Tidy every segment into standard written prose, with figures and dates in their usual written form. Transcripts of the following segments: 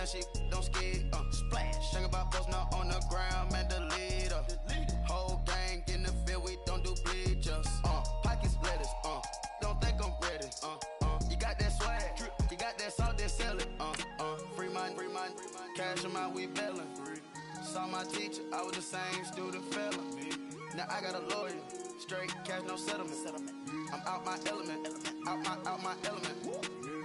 she don't skid, splash. Think about posting up on the ground, man, delete her. Whole gang in the field, we don't do bleachers. Pockets lettuce, don't think I'm ready. You got that swag, you got that salt, then sell it. Free mind, cash them out, we bailin'. Saw my teacher, I was the same student fella. Now I got a lawyer, straight cash, no settlement. I'm out my element, out my element.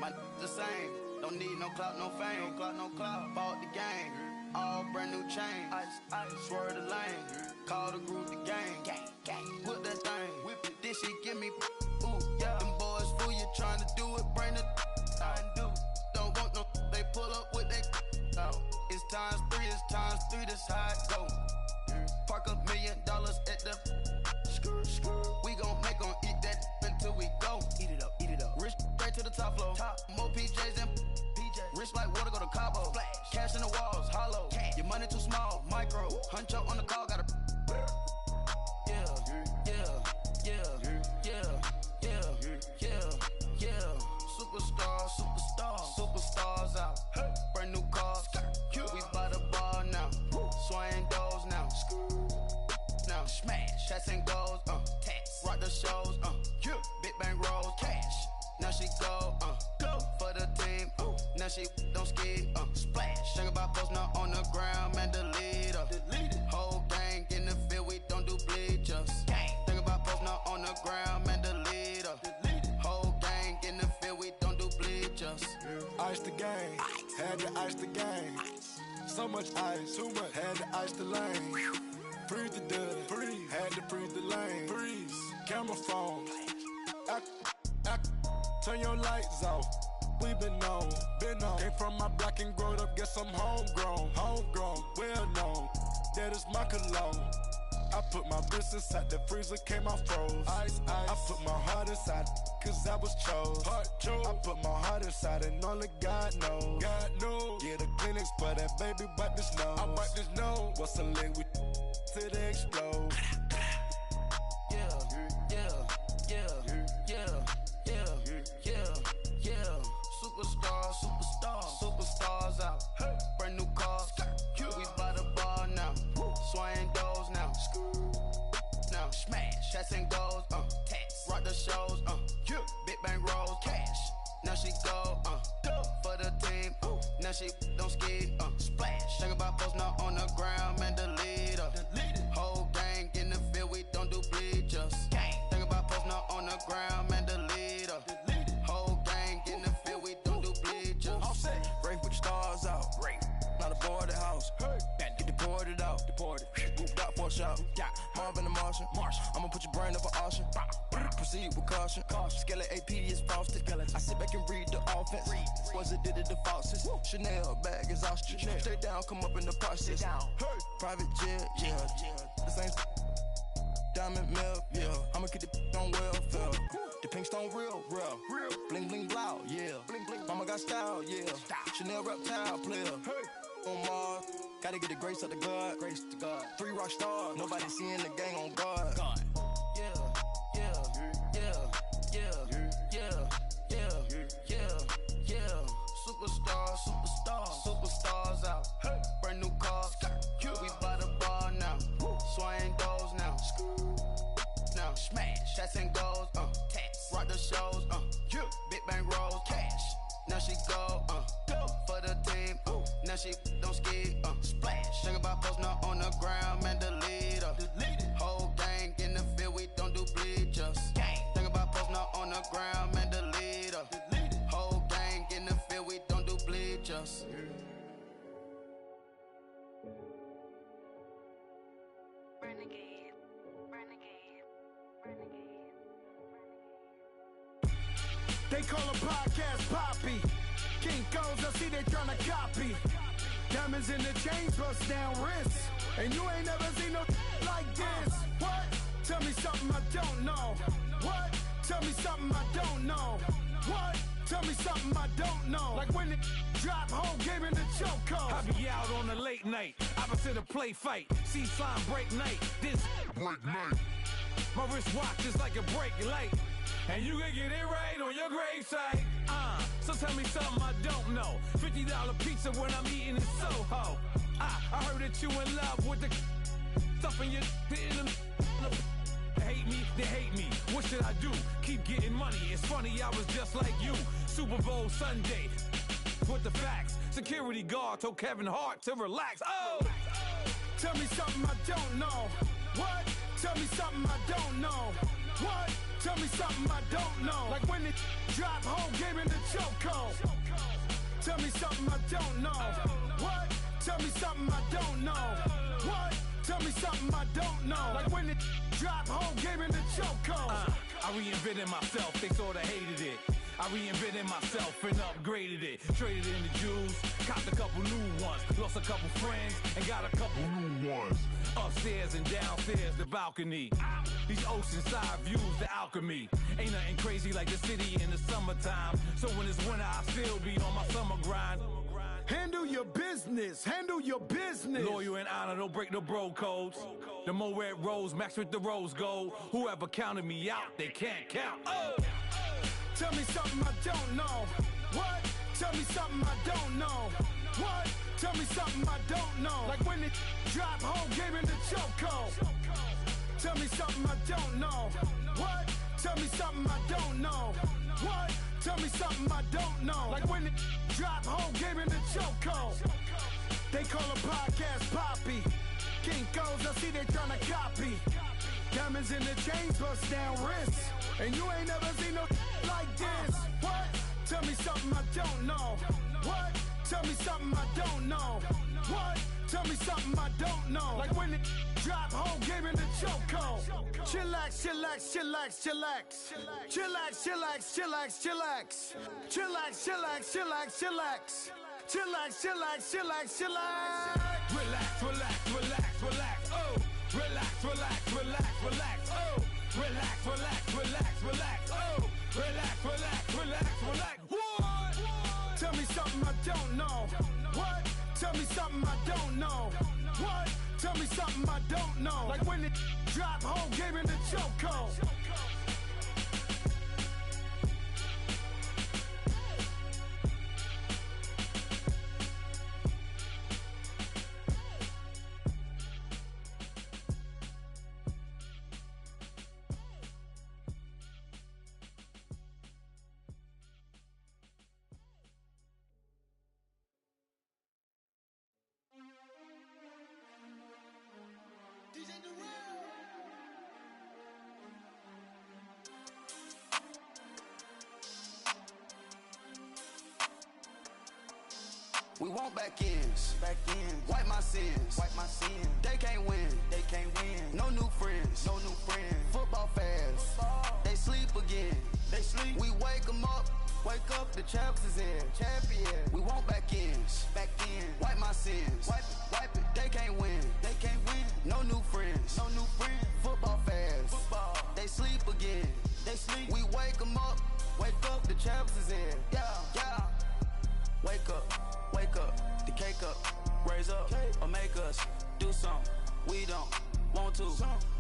My the same, don't need no clout, no fame. Bought the game, all brand new chain. I swerve the lane, call the group the gang. Whip that thing, whip it, this shit give me ooh, yeah. Them boys fool you tryna do it, bring the I do. Don't want no, they pull up with they It's times three, this how it go. Park $1 million at the we gon' make 'em eat that until we go. Eat it up. Rich straight to the top floor. More PJs and PJs. Rich like water, go to Cabo. Splash. Cash in the walls, hollow. Cash. Your money too small, micro. Huncho on the call, gotta. Superstars out. Brand new cars. We by the bar now. Swaying doors now. Now smash. Chats and goals. Rock the shows. Big bang rolls. Cash. Now she go. For the team. Now she don't skid. Splash. Think about posting up on the ground, man, delete her. Whole gang in the field, we don't do bleachers. Think about posting up on the ground, man, delete her. Whole gang in the field, we don't do bleachers. Ice the game, had to ice the game. So much ice, too much, had to ice the lane. Freeze the dust, freeze, had to freeze the lane. Freeze, camera phone. Turn your lights off. We been on. Came from my block and growed up, guess I'm homegrown, well known. That is my cologne. I put my wrist inside the freezer, came out froze. Ice. I put my heart inside, cause I was chose. I put my heart inside and only God knows. Yeah, the clinics for that baby, wipe this nose. I wipe this nose. What's a leg with till they explode? Superstars out. Brand new cars. We by the bar now. Swaying doors now. Now smash. Chats and goals. Rock the shows. Big bang rolls. Cash. Now she go. For the team. Now she don't skid. Splash. Think about posting up on the ground, man, delete her. Whole gang in the field, we don't do bleachers. Think about posting up on the ground, man, delete her. Whole gang in the field, we don't do bleachers. Rain, put the stars out. Not a boarded house. Get deported out. Booped out for a shot. Marvin the Martian. I'ma put your brain up for auction. Proceed with caution. Skeleton AP is frosted. I sit back and read the offense. Was it did it the faucets? Chanel bag is ostrich. Stay down, come up in the process. Private jet, yeah. The same diamond milk, yeah. I'ma keep the on welfare. The pink stone real. Bling bling blow, yeah. Mama got style, yeah. Chanel reptile player. On Mars, gotta get the grace of the God. 3 rock stars, nobody seeing the gang on guard. Superstars out. Brand new cars. We by the bar now. Swaying doors now. Now smash. Chats and goals. Rock the shows. Big bang rolls. Cash. Now she go. For the team. Now she don't skid. Splash. Think about posting up on the ground, man, delete her. Whole gang in the field, we don't do bleachers. Think about posting up on the ground, man, delete her. Whole gang in the field, we don't do bleachers. Renegade. They call a podcast Poppy. King goes, I see they tryna copy. Diamonds in the chains, bust down wrists. And you ain't never seen no like this. What? Tell me something I don't know. What? Tell me something I don't know. What? Tell me something I don't know. Like when it drop, whole game in the chokehold. I be out on a late night, opposite a play fight. See slime break night, this break night. My wristwatch is like a brake light. and you can get it right on your gravesite. So tell me something I don't know. $50 pizza when I'm eating in Soho. I heard that you in love with the stuff in your hitting them. Hate me, they hate me. What should I do? Keep getting money. It's funny, I was just like you. Super Bowl Sunday with the facts. Security guard told Kevin Hart to relax. Oh! Tell me something I don't know. What? Tell me something I don't know. What? Tell me something I don't know. Like when it drop whole game in the chokehold. Tell me something I don't know. What? Tell me something I don't know. What? Tell me something I don't know. Like when it drop whole game in the chokehold. I reinvented myself, they sorta hated it. I reinvented myself and upgraded it. Traded in the Jews, copped a couple new ones. Lost a couple friends and got a couple new ones. Upstairs and downstairs, the balcony. These oceanside views, the alchemy. Ain't nothing crazy like the city in the summertime. So when it's winter, I still be on my summer grind. Handle your business, handle your business. Loyal and honor, don't break the bro codes. The more red rose, max with the rose gold. Whoever counted me out, they can't count. Oh! Tell me something I don't know. What? Tell me something I don't know. What? Tell me something I don't know. Like when it drop whole game in the chokehold. Tell me something I don't know. What? Tell me something I don't know. What? Tell me something I don't know. Like when it drop whole game in the chokehold. They call a podcast Poppy. Kinkos, I see they tryna copy. Diamonds in the chains, bust down wrists. And you ain't never seen no like this. What? Tell me something I don't know. What? Tell me something I don't know. What? Tell me something I don't know. Like when it drop whole game in the chokehold. Chillax, chillax, chillax, chillax. Chillax, chillax, chillax, chillax. Chillax, chillax, chillax, chillax. Chillax, chillax, chillax, chillax. Relax, relax, relax, relax, oh. Relax, relax, relax, relax, oh. Relax, relax, relax, relax, oh. Relax, relax, relax, relax. What? Tell me something I don't know. What? Tell me something I don't know. What? Tell me something I don't know. Like when it drop whole game in the chokehold. We want back ends, wipe my sins, They can't win, No new friends, Football fans, they sleep again, We wake 'em up, the champs is in, We want back ends, wipe my sins, wipe it. They can't win, No new friends, Football fans, they sleep again, We wake 'em up, the champs is in, yeah. Wake up, the cake up, raise up, or make us do something we don't want to.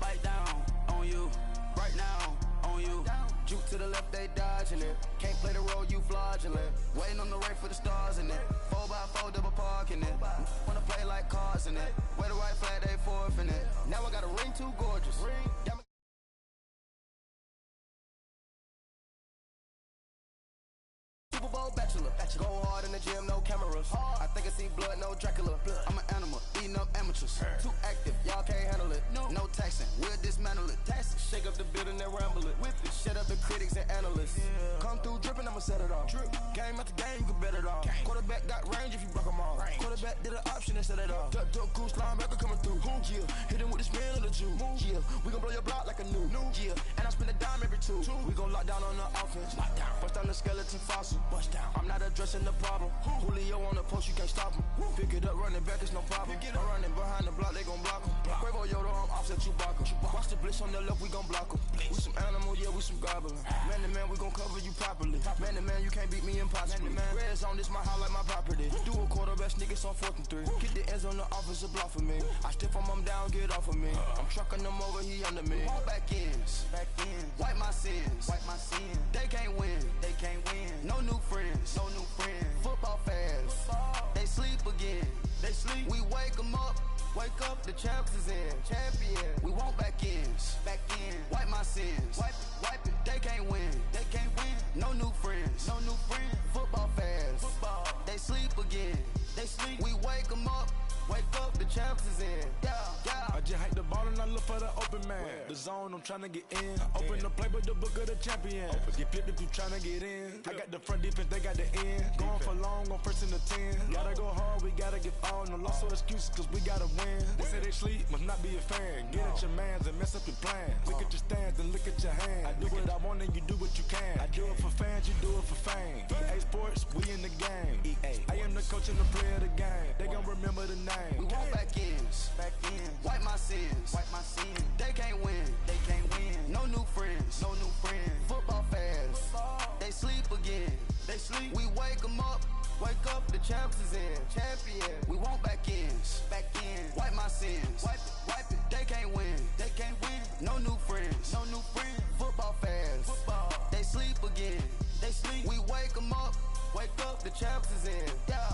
Bite down on you, right now on you. Juke to the left, they dodging it. Can't play the role, you fraudulent. Waiting on the race for the stars in it. 4x4 double parking it. Wanna play like cars in it. Where the white flag, they forfeiting it. Now I got a ring too gorgeous. Super Bowl bachelor. Go hard in the gym, no cameras. I think I see blood, no Dracula. I'm an animal, eating up amateurs. Too active, y'all can't handle it. No taxing, we'll dismantle it. Shake up the building and ramble it. Whip it, shut up the critics and analysts. Come through dripping, I'ma set it off. Game after game, you can bet it off. Quarterback got range if you broke them off. Quarterback did an option and set it off. Duck goose linebacker coming through. Yeah, hit him with the spin of the Jew. Yeah, we gon' blow your block like a new. Yeah, and I spend a dime every two. We gon' lock down on the offense. Bust down the skeleton fossil. I'm not addressing the problem. Julio on the post, you can't stop him. Pick it up, running back, it's no problem. I'm running behind the block, they gon' block him. Quavo Yoda, I'm offset Chewbacca. Watch the blitz on the left, we gon' block him. We some animal, yeah, we some goblin. Man to man, we gon' cover you properly. Man to man, you can't beat me impossibly. Reds on this, my house like my property. Do a quarterback, nigga, us on 4th and 3. Get the ends on the offensive block for me. I stiff him, I'm down, get off of me. I'm trucking them over, he under me. Won't back ends, wipe my sins, They can't win, No new friends, Football fans, they sleep again. We wake them up, the champs is in. We won't back ends, wipe my sins, wipe it. They can't win, No new friends, Football fans, they sleep again. We wake them up, the champs is in. I just hike the ball and I look for the open man. The zone, I'm tryna get in. Open the playbook, the book of the champion. Get flipped if you tryna get in. I got the front defense, they got the end. Going for long, on 1st and 10. Gotta go hard, we gotta give all. No loss or excuses, cause we gotta win. They say they sleep, must not be a fan. Get at your mans and mess up your plans. Look at your stands and look at your hands. I do what I want and you do what you can. I do it for fans, you do it for fame. EA Sports, we in the game. I am the coach and the player of the game. They gon' remember the name. We won't back ends, wipe my sins, They can't win, No new friends, Football fans, they sleep again. We wake them up, the champs is in. We won't back ends, wipe my sins, wipe it. They can't win, No new friends, Football fans, they sleep again. We wake them up, the champs is in. Yeah.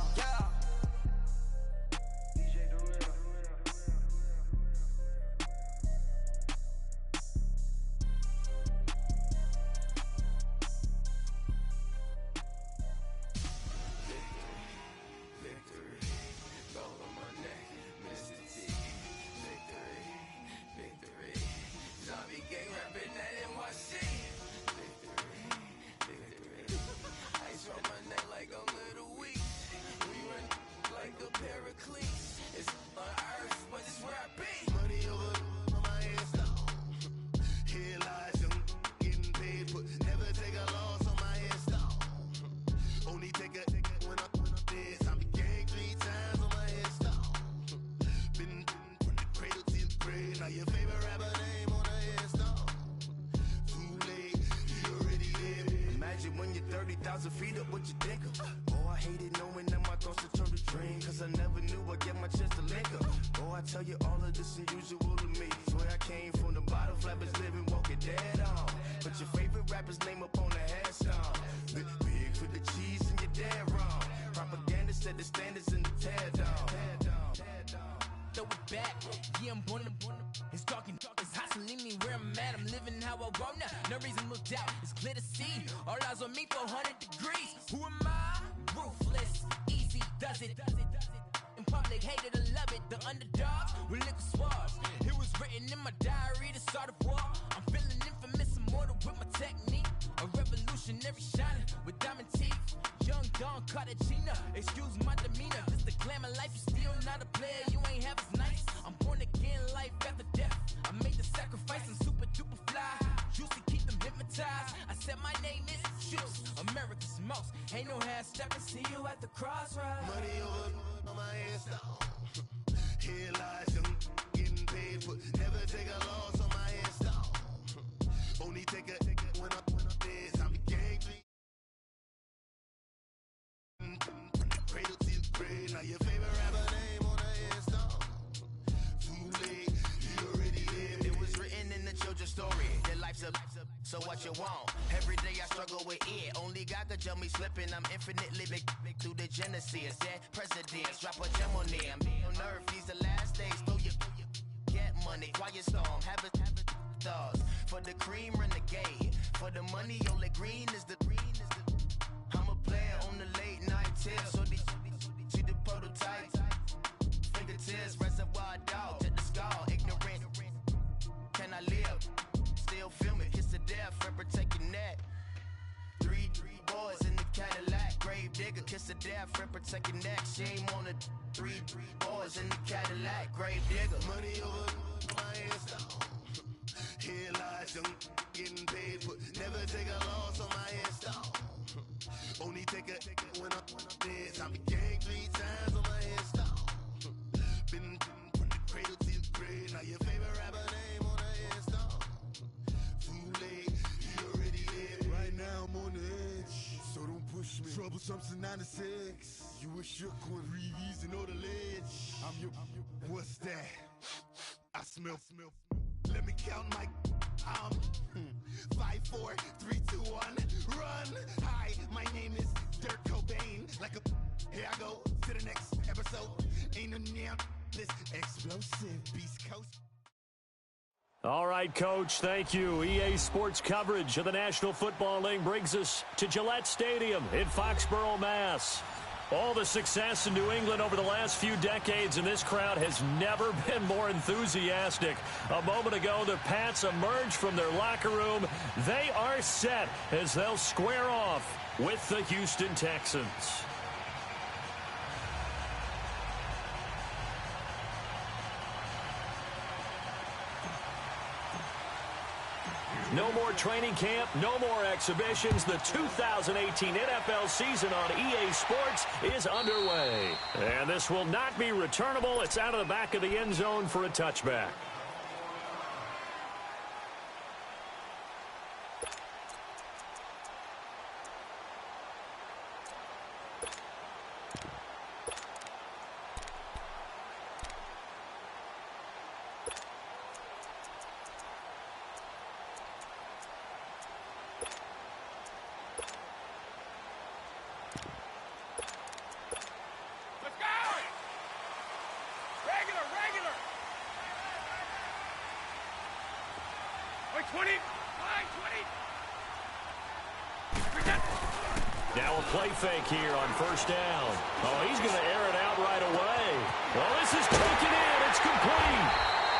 When you're 30,000 feet up, what you think of? Oh, I hated knowing that my thoughts would turn to dream, cause I never knew I'd get my chance to link up. Oh, I tell you all of this unusual to me. Swear I came from the bottom, flappers living, walking dead on. Put your favorite rapper's name up on the headstone. Big for the cheese and you're dead wrong. Propaganda set the standards in the tear down. Throw it back, yeah, I'm born to. It's talking, it's hot, so leave me where I'm at. I'm living how I want now. No reason to look out, it's clear to see. All eyes on me, 400 degrees. Who am I? Ruthless, easy does it. In public, hated or love it. The underdogs with liquor swabs. It was written in my diary to start a war. I'm feeling infamous, immortal with my technique. A revolutionary shining with diamond teeth. Young Don Cartagena, excuse my demeanor. This the glamour life, you still not a player. You ain't half as nice. I'm born again, life after death. I made the sacrifice, I'm super duper fly. Used to keep them hypnotized. I said my name is Juice, America's most. Ain't no half stepping, see you at the crossroads. Money over on my headstone. Here lies young, getting paid for. Never take a loss on my headstone. Only take a when I'm dead. I'm a gang tree. Cradle to the grave. Now your favorite rapper name on the headstone. Too late, you already lived. It was written in the children's story. Their life's a so what you want? Every day I struggle with it. Only God could tell me slipping. I'm infinitely big through the genesis. Dead presidents, drop a gem on them. On earth, these the last days. Throw your get money, quiet storm. Have a thoughts for the cream renegade. For the money, only green is the. I'm a player on the late night tip. So see the prototype. Fingertips, reservoir dog to the skull. Ignorant. Can I live? Still film it. Kiss the death, friend, protect your neck. Three boys in the Cadillac. Grave digger, kiss the death, friend, protect your neck. Shame on the three boys in the Cadillac. Grave digger. Money over my headstone. Here lies young, getting paid for. Never take a loss on my headstone. Only take a when I'm dead. I became 3 times on my headstone. Been from the cradle to the grave. Now your favorite rapper name on the headstone. Too late, you already lived. Right now I'm on the edge, so don't push me. Trouble something 96. You were shook when reason or the ledge. I'm your, what's that? I smell. Let me count my, 5, 4, 3, 2, 1, run. Hi, my name is Dirk Cobain. Like a, here I go to the next episode. Ain't no damn this explosive Beast Coast. All right, Coach, thank you. EA Sports coverage of the National Football League brings us to Gillette Stadium in Foxborough, Mass. All the success in New England over the last few decades, and this crowd has never been more enthusiastic. A moment ago, the Pats emerged from their locker room. They are set as they'll square off with the Houston Texans. No more training camp, no more exhibitions. The 2018 NFL season on EA Sports is underway. And this will not be returnable. It's out of the back of the end zone for a touchback. Now a play fake here on first down. Oh, he's going to air it out right away. Well, this is taken in. It's complete.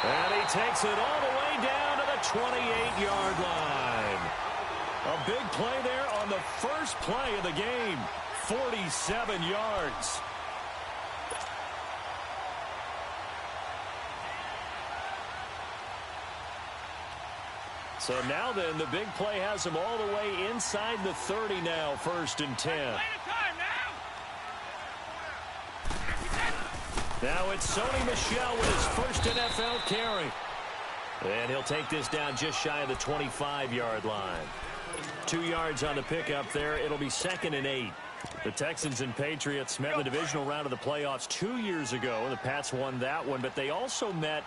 And he takes it all the way down to the 28-yard line. A big play there on the first play of the game. 47 yards. So now then, the big play has him all the way inside the 30 now, 1st and 10. Now it's Sony Michel with his first NFL carry. And he'll take this down just shy of the 25-yard line. 2 yards on the pickup there. It'll be 2nd and 8. The Texans and Patriots met in the divisional round of the playoffs 2 years ago. The Pats won that one, but they also met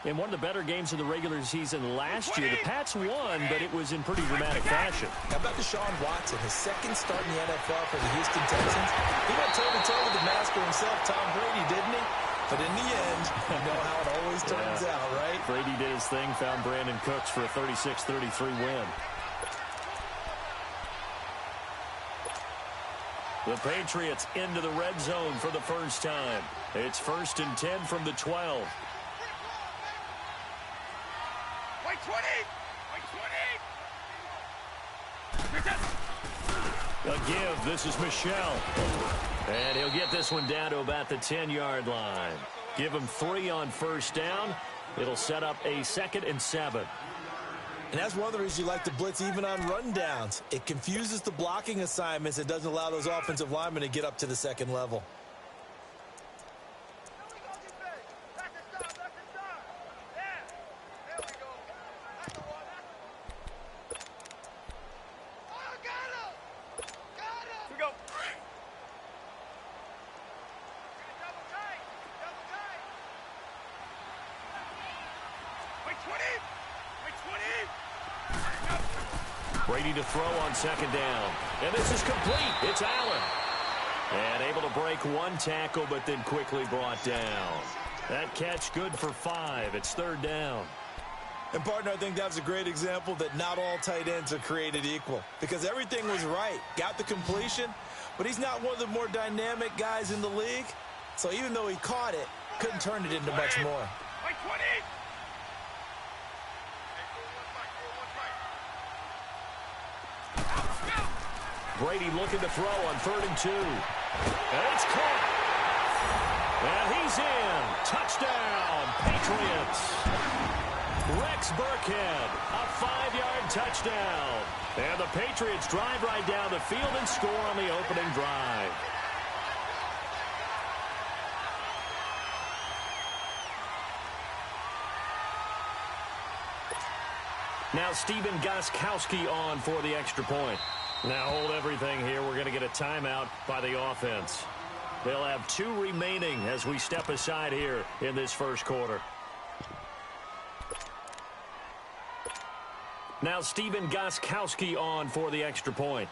in one of the better games of the regular season last year. The Pats won, but it was in pretty dramatic fashion. How about Deshaun Watson, his second start in the NFL for the Houston Texans? He went toe-to-toe with the master himself, Tom Brady, didn't he? But in the end, you know how it always turns out, right? Brady did his thing, found Brandon Cooks for a 36-33 win. The Patriots into the red zone for the first time. It's 1st and 10 from the 12. A give. This is Michel. And he'll get this one down to about the 10-yard line. Give him 3 on first down. It'll set up a 2nd and 7. And that's one of the reasons you like to blitz even on rundowns. It confuses the blocking assignments. It doesn't allow those offensive linemen to get up to the second level. Brady to throw on 2nd down. And this is complete. It's Allen. And able to break one tackle, but then quickly brought down. That catch good for 5. It's 3rd down. And, partner, I think that was a great example that not all tight ends are created equal. Because everything was right. Got the completion, but he's not one of the more dynamic guys in the league. So even though he caught it, couldn't turn it into much more. Brady looking to throw on 3rd and 2. And it's caught. And he's in. Touchdown, Patriots. Rex Burkhead, a 5-yard touchdown. And the Patriots drive right down the field and score on the opening drive. Now Steven Gostkowski on for the extra point. Now hold everything here. We're going to get a timeout by the offense. They'll have 2 remaining as we step aside here in this first quarter. Now Steven Gostkowski on for the extra point.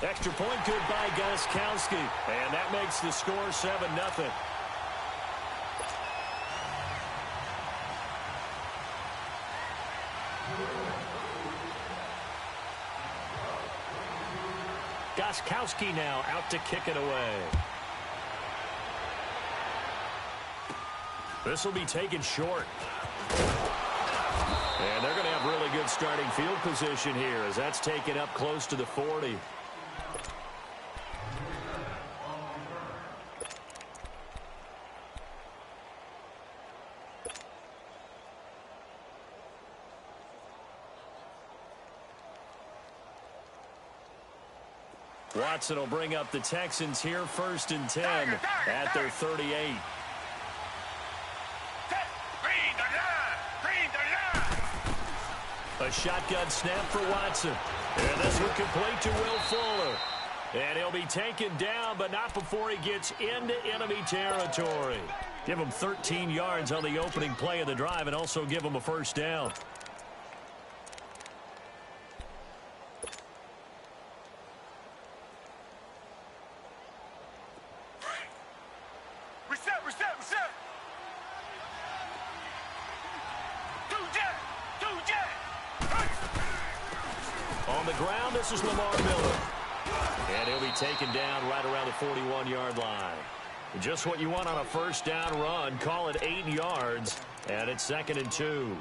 Extra point good by Gostkowski. And that makes the score 7-0. Gostkowski now out to kick it away. This will be taken short. And they're going to have really good starting field position here as that's taken up close to the 40. Watson will bring up the Texans here 1st and 10 at their 38. A shotgun snap for Watson. And this one complete to Will Fuller. And he'll be taken down, but not before he gets into enemy territory. Give him 13 yards on the opening play of the drive and also give him a first down. On the ground, this is Lamar Miller. And he'll be taken down right around the 41-yard line. Just what you want on a first down run. Call it 8 yards, and it's 2nd and 2.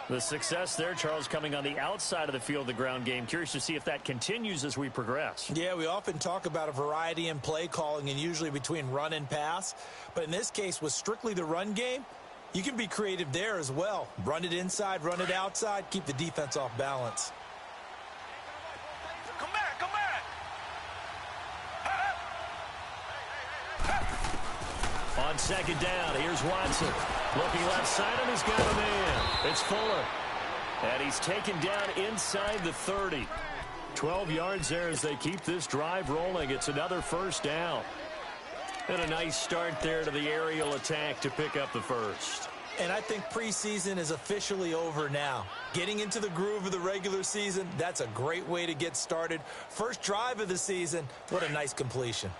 The success there, Charles, coming on the outside of the field, the ground game. Curious to see if that continues as we progress. Yeah, we often talk about a variety in play calling and usually between run and pass. But in this case, with strictly the run game, you can be creative there as well. Run it inside, run it outside, keep the defense off balance. Come back, come back. On 2nd down, here's Watson. Looking left side, and he's got a man. It's Fuller. And he's taken down inside the 30. 12 yards there as they keep this drive rolling. It's another first down. And a nice start there to the aerial attack to pick up the first. And I think preseason is officially over now. Getting into the groove of the regular season, that's a great way to get started. First drive of the season, what a nice completion.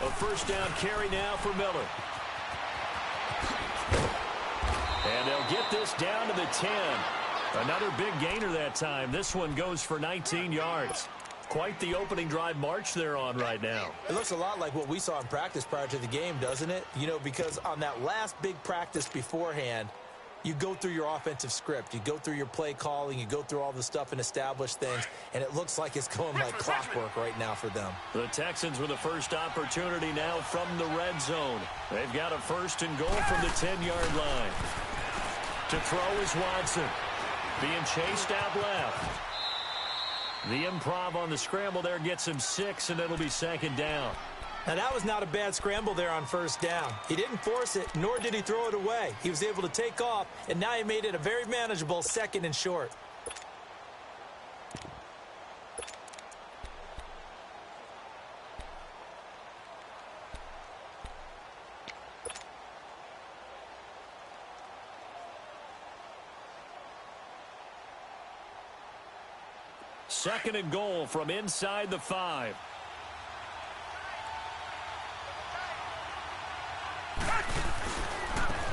A first down carry now for Miller. And they'll get this down to the 10. Another big gainer that time. This one goes for 19 yards. Quite the opening drive march they're on right now. It looks a lot like what we saw in practice prior to the game, doesn't it? You know, because on that last big practice beforehand, you go through your offensive script. You go through your play calling. You go through all the stuff and establish things. And it looks like it's going like clockwork right now for them. The Texans with the first opportunity now from the red zone. They've got a 1st and goal from the 10-yard line. To throw is Watson. Being chased out left. The improv on the scramble there gets him 6, and it'll be 2nd down. Now, that was not a bad scramble there on 1st down. He didn't force it, nor did he throw it away. He was able to take off, and now he made it a very manageable 2nd and short. Second and goal from inside the 5.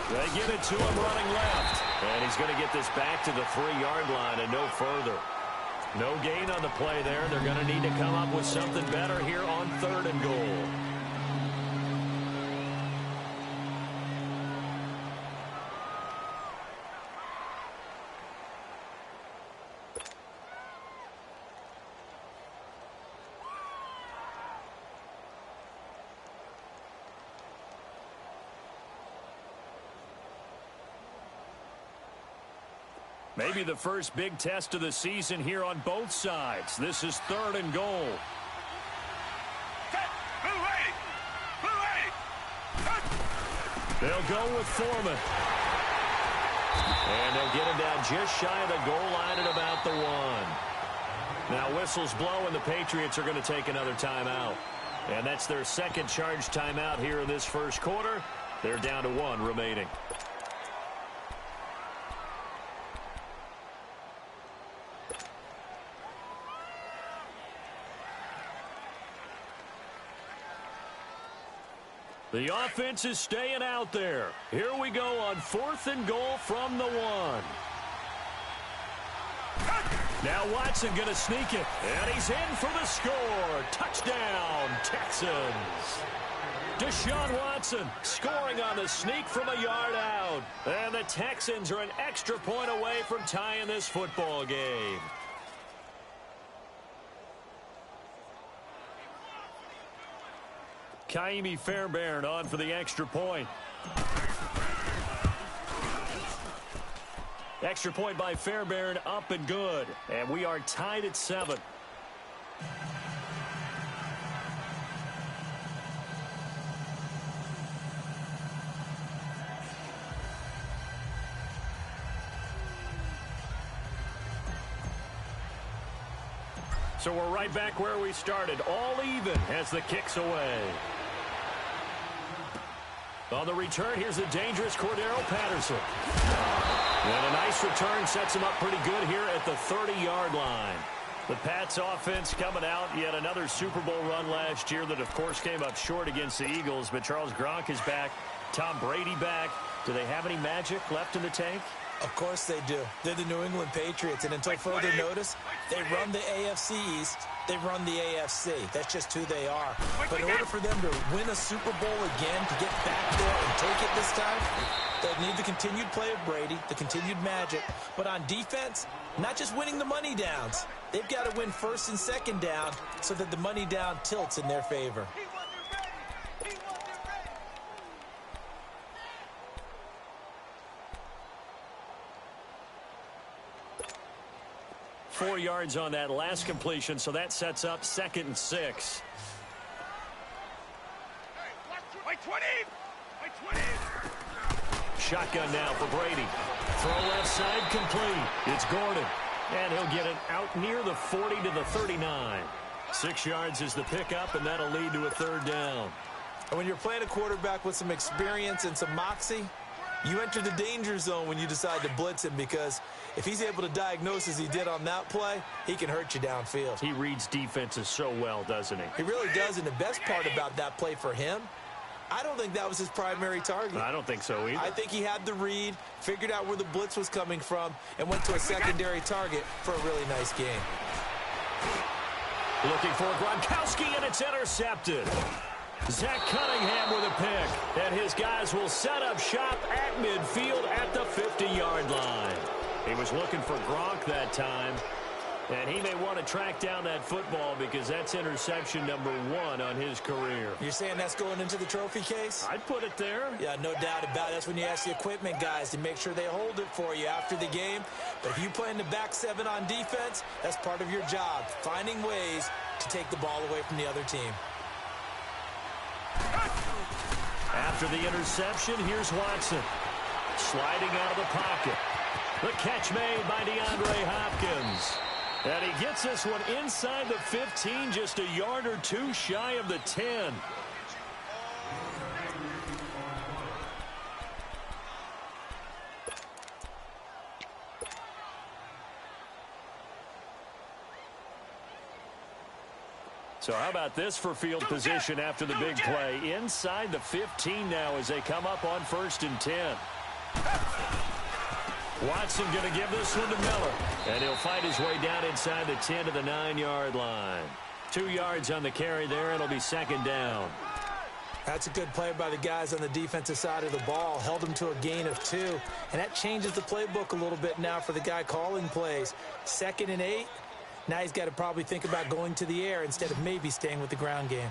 They give it to him running left. And he's going to get this back to the 3-yard line and no further. No gain on the play there. They're going to need to come up with something better here on 3rd and goal. Maybe the first big test of the season here on both sides. This is 3rd and goal. go with Foreman. And they'll get him down just shy of the goal line at about the 1. Now whistles blow, and the Patriots are going to take another timeout. And that's their second charged timeout here in this first quarter. They're down to 1 remaining. The offense is staying out there. Here we go on 4th and goal from the 1. Now Watson going to sneak it, and he's in for the score. Touchdown, Texans. Deshaun Watson scoring on the sneak from a yard out. And the Texans are an extra point away from tying this football game. Kaimi Fairbairn on for the extra point. Extra point by Fairbairn, up and good. And we are tied at 7. So we're right back where we started, all even as the kick's away. On the return, here's the dangerous Cordero Patterson. And a nice return sets him up pretty good here at the 30-yard line. The Pats offense coming out, yet another Super Bowl run last year that, of course, came up short against the Eagles. But Charles Gronk is back. Tom Brady back. Do they have any magic left in the tank? Of course they do. They're the New England Patriots, and until further notice, they run the AFC East, they run the AFC. That's just who they are. But in order for them to win a Super Bowl again, to get back there and take it this time, they'll need the continued play of Brady, the continued magic. But on defense, not just winning the money downs. They've got to win first and second down so that the money down tilts in their favor. 4 yards on that last completion, so that sets up 2nd and 6. Shotgun now for Brady. Throw left side complete. It's Gordon. And he'll get it out near the 40 to the 39. 6 yards is the pickup, and that'll lead to a 3rd down. And when you're playing a quarterback with some experience and some moxie, you enter the danger zone when you decide to blitz him, because if he's able to diagnose as he did on that play, he can hurt you downfield. He reads defenses so well, doesn't he? He really does, and the best part about that play for him, I don't think that was his primary target. I don't think so either. I think he had the read, figured out where the blitz was coming from, and went to a secondary target for a really nice game. Looking for Gronkowski, and it's intercepted. Zach Cunningham with a pick, and his guys will set up shop at midfield at the 50-yard line. He was looking for Gronk that time, and he may want to track down that football because that's interception number 1 on his career. You're saying that's going into the trophy case? I'd put it there. Yeah, no doubt about it. That's when you ask the equipment guys to make sure they hold it for you after the game. But if you play in the back 7 on defense, that's part of your job, finding ways to take the ball away from the other team. After the interception, here's Watson. Sliding out of the pocket. The catch made by DeAndre Hopkins. And he gets this one inside the 15, just a yard or 2 shy of the 10. So how about this for field position after the big play? Inside the 15 now as they come up on 1st and 10. Watson going to give this one to Miller. And he'll fight his way down inside the 10 to the 9-yard line. 2 yards on the carry there. It'll be 2nd down. That's a good play by the guys on the defensive side of the ball. Held them to a gain of 2. And that changes the playbook a little bit now for the guy calling plays. 2nd and 8. Now he's got to probably think about going to the air instead of maybe staying with the ground game.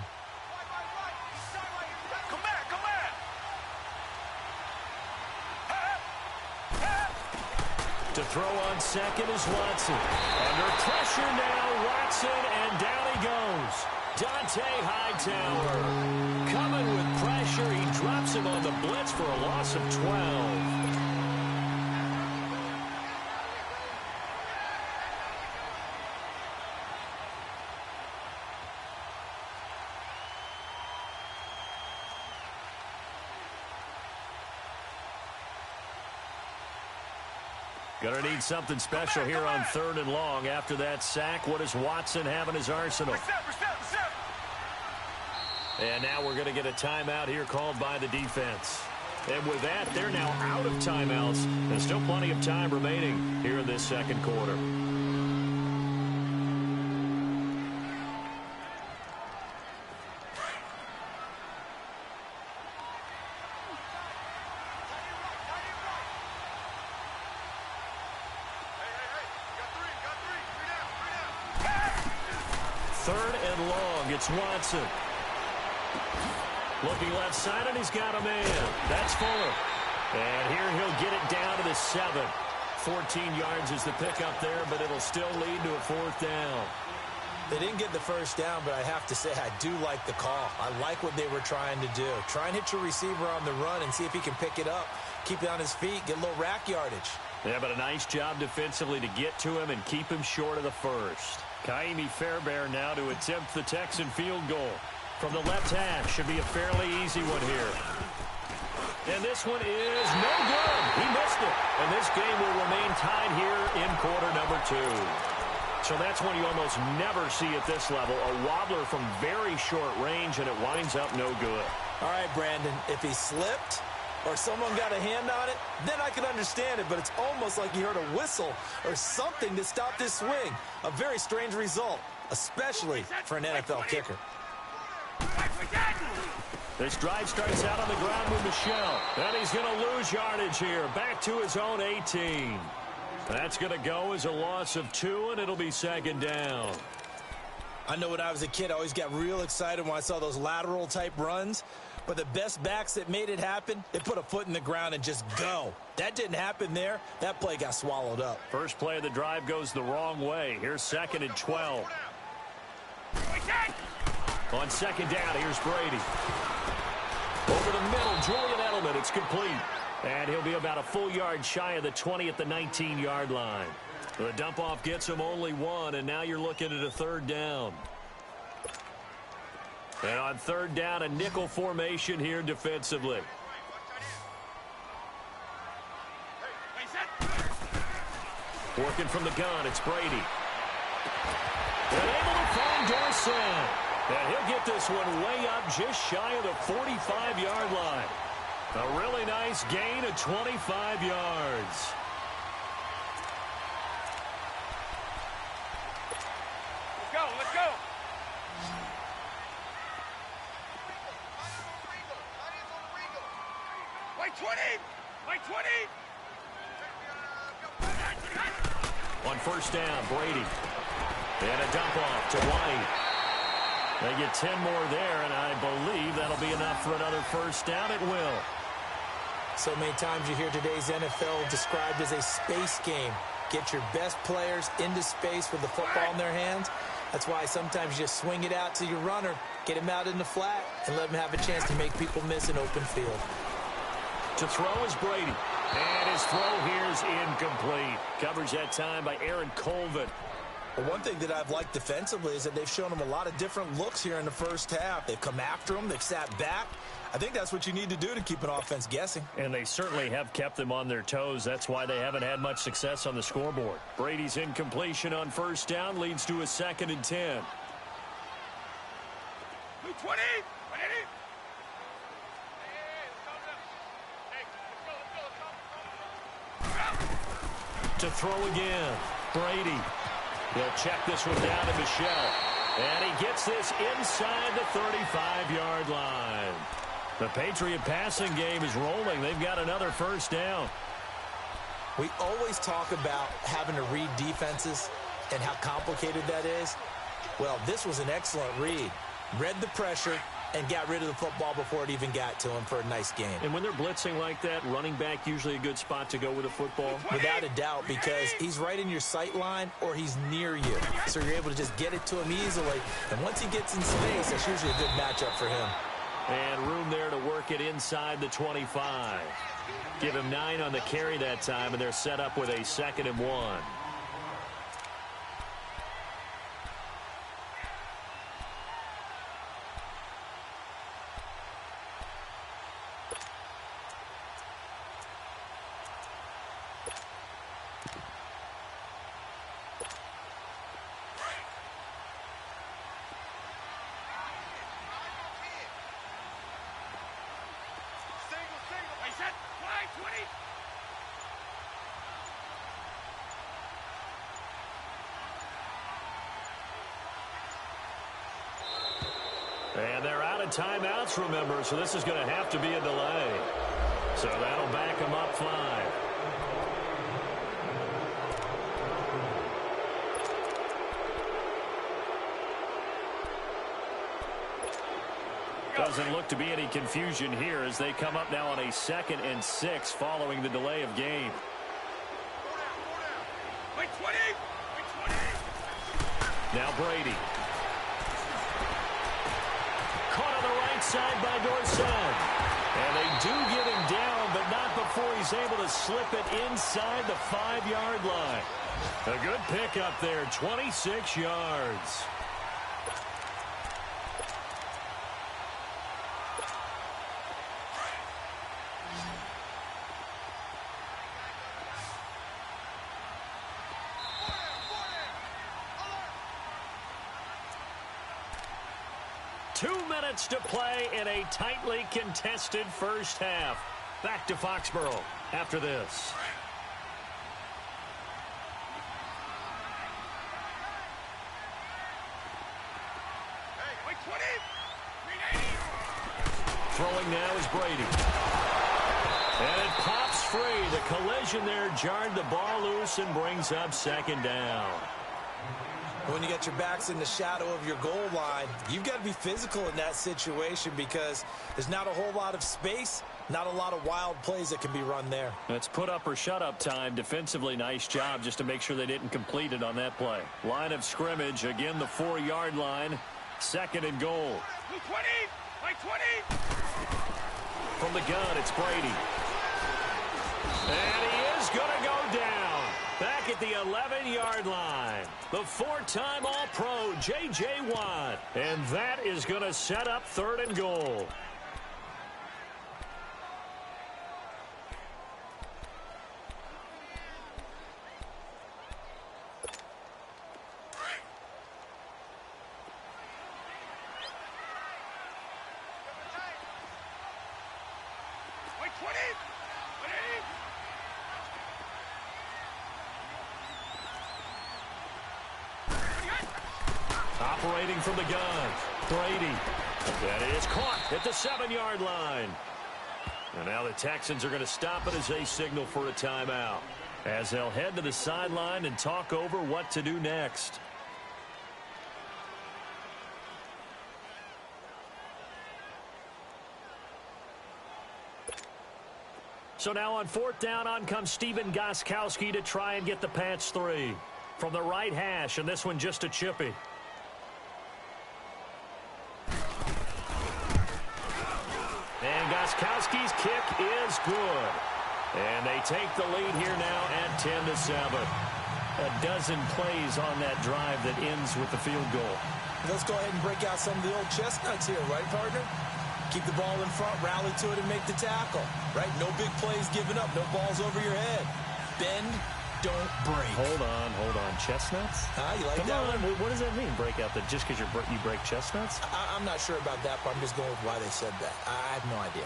To throw on second is Watson. Under pressure now, Watson, and down he goes. Dante Hightower coming with pressure. He drops him on the blitz for a loss of 12. Gonna need something special here on 3rd and long. After that sack, what does Watson have in his arsenal? And now we're going to get a timeout here called by the defense. And with that, they're now out of timeouts. There's still plenty of time remaining here in this second quarter. It's Watson. Looking left side, and he's got a man. That's Fuller. And here he'll get it down to the 7. 14 yards is the pickup there, but it'll still lead to a 4th down. They didn't get the first down, but I have to say I do like the call. I like what they were trying to do. Try and hit your receiver on the run and see if he can pick it up. Keep it on his feet, get a little rack yardage. Yeah, but a nice job defensively to get to him and keep him short of the first. Kaimi Fairbairn now to attempt the Texan field goal. From the left half, should be a fairly easy one here. And this one is no good. He missed it. And this game will remain tied here in quarter number 2. So that's one you almost never see at this level. A wobbler from very short range, and it winds up no good. All right, Brandon, if he slipped or someone got a hand on it, then I can understand it, but it's almost like he heard a whistle or something to stop this swing. A very strange result, especially for an NFL kicker. This drive starts out on the ground with Michel, and he's going to lose yardage here, back to his own 18. That's going to go as a loss of 2, and it'll be 2nd down. I know when I was a kid, I always got real excited when I saw those lateral-type runs. But the best backs that made it happen, they put a foot in the ground and just go. That didn't happen there. That play got swallowed up. First play of the drive goes the wrong way. Here's 2nd and 12. On 2nd down, here's Brady. Over the middle, Julian Edelman. It's complete. And he'll be about a full yard shy of the 20 at the 19-yard line. The dump-off gets him only 1, and now you're looking at a 3rd down. And on 3rd down, a nickel formation here defensively. Working from the gun, it's Brady. And able to find Dorsett. And he'll get this one way up just shy of the 45-yard line. A really nice gain of 25 yards. Let's go. White 20! White 20! On 1st down, Brady. And a dump off to White. They get 10 more there, and I believe that'll be enough for another 1st down. It will. So many times you hear today's NFL described as a space game. Get your best players into space with the football in their hands. That's why sometimes you just swing it out to your runner, get him out in the flat, and let him have a chance to make people miss an open field. To throw is Brady. And his throw here is incomplete. Coverage that time by Aaron Colvin. Well, one thing that I've liked defensively is that they've shown him a lot of different looks here in the first half. They've come after him. They've sat back. I think that's what you need to do to keep an offense guessing. And they certainly have kept them on their toes. That's why they haven't had much success on the scoreboard. Brady's incompletion on 1st down leads to a 2nd and 10. 20! To throw again, Brady. He'll check this one down to Michel. And he gets this inside the 35-yard line. The Patriot passing game is rolling. They've got another 1st down. We always talk about having to read defenses and how complicated that is. Well, this was an excellent read. Read the pressure, and got rid of the football before it even got to him for a nice game. And when they're blitzing like that, running back usually a good spot to go with a football? Without a doubt, because he's right in your sight line or he's near you. So you're able to just get it to him easily. And once he gets in space, that's usually a good matchup for him. And room there to work it inside the 25. Give him 9 on the carry that time, and they're set up with a 2nd and 1. And they're out of timeouts, remember, so this is going to have to be a delay. So that'll back them up 5. Doesn't look to be any confusion here as they come up now on a 2nd and 6 following the delay of game. Now Brady. Caught on the right side by Dorsett. And they do get him down, but not before he's able to slip it inside the 5-yard line. A good pickup there, 26 yards. To play in a tightly contested first half. Back to Foxborough after this. Throwing now is Brady. And it pops free. The collision there jarred the ball loose and brings up 2nd down. When you get your backs in the shadow of your goal line, you've got to be physical in that situation because there's not a whole lot of space, not a lot of wild plays that can be run there. That's put up or shut up time. Defensively, nice job just to make sure they didn't complete it on that play. Line of scrimmage, again the 4-yard line, 2nd and goal. 20! From the gun, it's Brady. And he is going to go down. Back at the 11-yard line. The 4-time All-Pro, J.J. Watt. And that is going to set up 3rd and goal. Operating from the gun, Brady. That is caught at the 7-yard line. And now the Texans are going to stop it as they signal for a timeout, as they'll head to the sideline and talk over what to do next. So now on 4th down, on comes Stephen Gostkowski to try and get the Pats 3. From the right hash, and this one just a chippy. And Gostkowski's kick is good. And they take the lead here now at 10-7. A dozen plays on that drive that ends with the field goal. Let's go ahead and break out some of the old chestnuts here, right, partner? Keep the ball in front, rally to it, and make the tackle, right? No big plays given up, no balls over your head. Bend, don't break. Hold on. Chestnuts? You like Come that on. one? What does that mean, break out? That just because you break chestnuts? I'm not sure about that, but I'm just going with why they said that. I have no idea.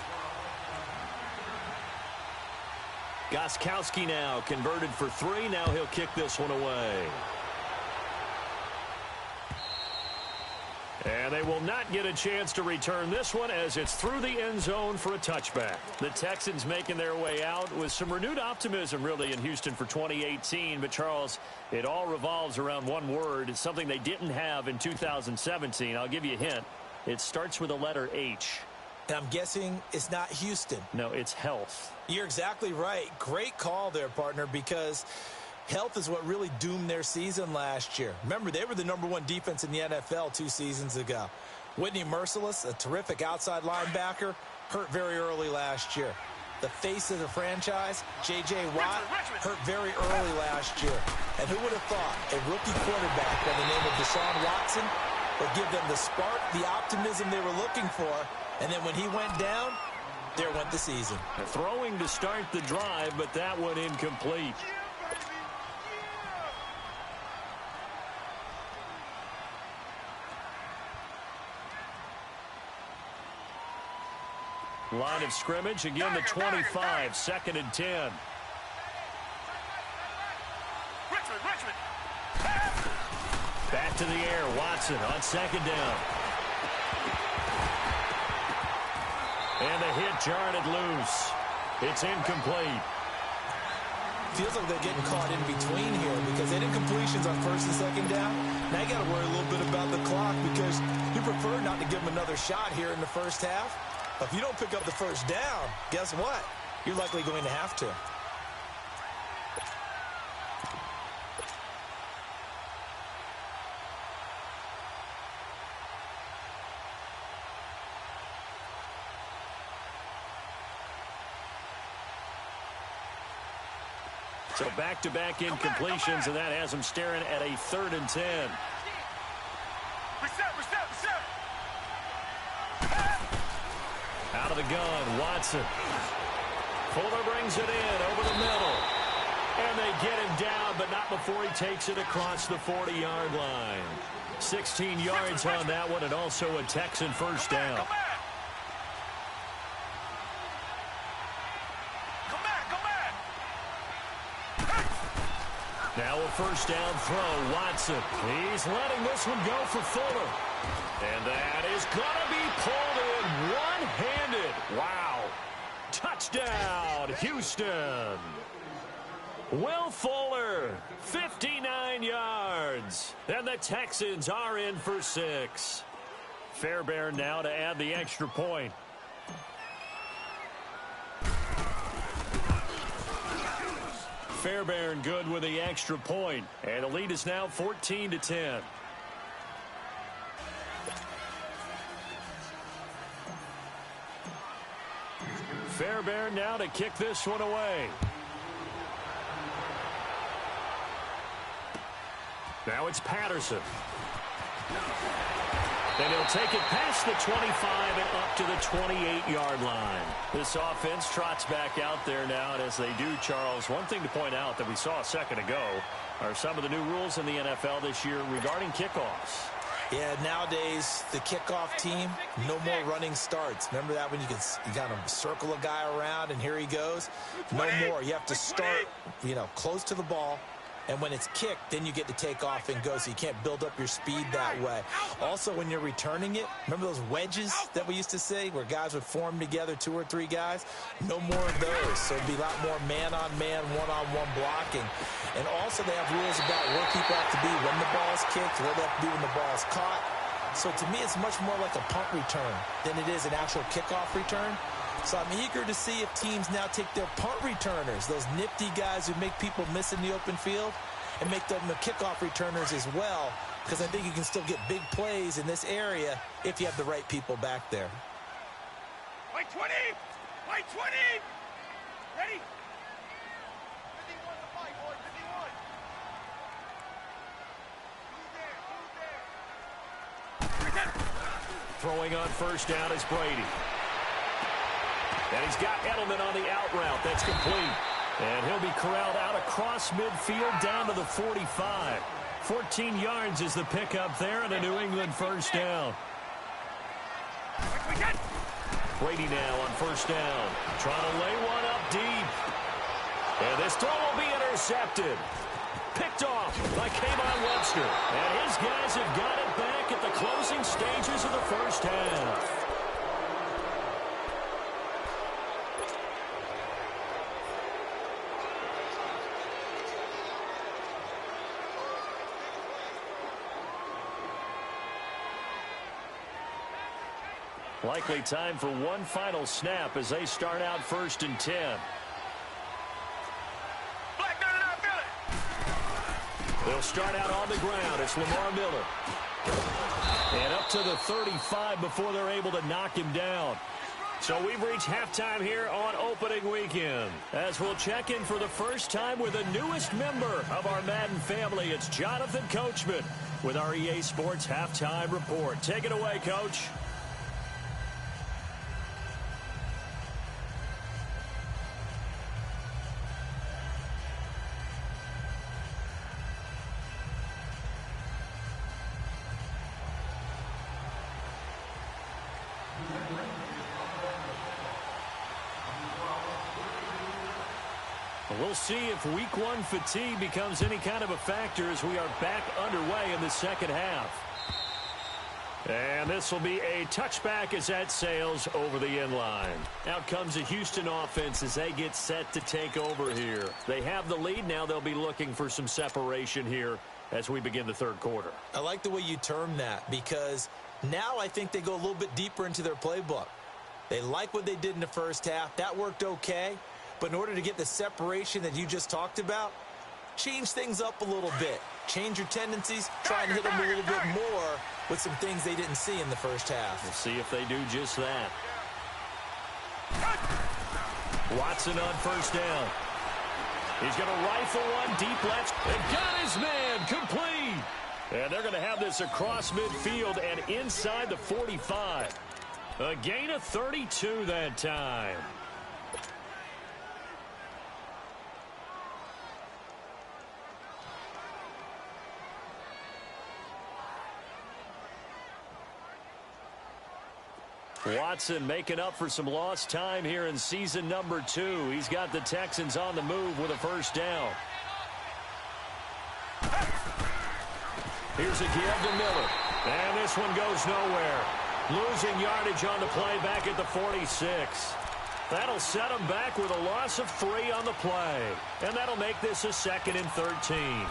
Gostkowski now converted for 3. Now he'll kick this one away. And they will not get a chance to return this one as it's through the end zone for a touchback. The Texans making their way out with some renewed optimism really in Houston for 2018. But, Charles, it all revolves around one word. It's something they didn't have in 2017. I'll give you a hint. It starts with the letter H. And I'm guessing it's not Houston. No, it's health. You're exactly right. Great call there, partner, because health is what really doomed their season last year. Remember, they were the #1 defense in the NFL 2 seasons ago. Whitney Merciless, a terrific outside linebacker, hurt very early last year. The face of the franchise, J.J. Watt, hurt very early last year. And who would have thought a rookie quarterback by the name of Deshaun Watson would give them the spark, the optimism they were looking for, and then when he went down, there went the season. Throwing to start the drive, but that one incomplete. Line of scrimmage, again the 25, 2nd and 10. Richmond. Back to the air, Watson on 2nd down. And the hit jarred it loose. It's incomplete. Feels like they're getting caught in between here because they did completions on 1st and 2nd down. Now you got to worry a little bit about the clock because you prefer not to give them another shot here in the first half. If you don't pick up the 1st down, guess what? You're likely going to have to. So back-to-back incompletions, and that has them staring at a 3rd and 10. Reset. Out of the gun, Watson. Fuller brings it in over the middle. And they get him down, but not before he takes it across the 40-yard line. 16 yards on that one, and also a Texan 1st down. Come back. Now a 1st down throw, Watson. He's letting this one go for Fuller. And that is going to be pulled in one-handed. Wow. Touchdown, Houston. Will Fuller, 59 yards. And the Texans are in for 6. Fairbairn now to add the extra point. Fairbairn good with the extra point. And the lead is now 14-10. Fairbairn now to kick this one away. Now it's Patterson. And he'll take it past the 25 and up to the 28-yard line. This offense trots back out there now, and as they do, Charles, one thing to point out that we saw a second ago are some of the new rules in the NFL this year regarding kickoffs. Yeah, nowadays, the kickoff team, no more running starts. Remember that when you got to circle a guy around and here he goes? No more. You have to start, close to the ball. And when it's kicked, then you get to take off and go, so you can't build up your speed that way. Also, when you're returning it, remember those wedges that we used to say where guys would form together, 2 or 3 guys? No more of those. So it'd be a lot more man-on-man, one-on-one blocking. And also they have rules about where people have to be when the ball is kicked, where they have to be when the ball is caught. So to me, it's much more like a punt return than it is an actual kickoff return. So I'm eager to see if teams now take their punt returners, those nifty guys who make people miss in the open field, and make them the kickoff returners as well, because I think you can still get big plays in this area if you have the right people back there. White 20! White 20! Ready? 51 to fight, boys, 51. Throwing on 1st down is Brady. And he's got Edelman on the out route. That's complete. And he'll be corralled out across midfield down to the 45. 14 yards is the pickup there and a New England 1st down. Brady now on 1st down. Trying to lay one up deep. And this throw will be intercepted. Picked off by Kayvon Webster. And his guys have got it back at the closing stages of the 1st half. Likely time for one final snap as they start out 1st and 10. They'll start out on the ground. It's Lamar Miller. And up to the 35 before they're able to knock him down. So we've reached halftime here on opening weekend. As we'll check in for the first time with the newest member of our Madden family, it's Jonathan Coachman with our EA Sports Halftime Report. Take it away, Coach. We'll see if week one fatigue becomes any kind of a factor as we are back underway in the second half. And this will be a touchback as that sails over the end line. Out comes the Houston offense as they get set to take over here. They have the lead. Now they'll be looking for some separation here as we begin the third quarter. I like the way you term that because now I think they go a little bit deeper into their playbook. They like what they did in the first half. That worked okay. But in order to get the separation that you just talked about, change things up a little bit. Change your tendencies, try and hit them a little bit more with some things they didn't see in the first half. We'll see if they do just that. Watson on first down. He's going to rifle one deep left. They got his man complete. And they're going to have this across midfield and inside the 45. A gain of 32 that time. Watson making up for some lost time here in season number 2. He's got the Texans on the move with a first down. Here's a give to Miller. And this one goes nowhere. Losing yardage on the play back at the 46. That'll set him back with a loss of 3 on the play. And that'll make this a 2nd and 13.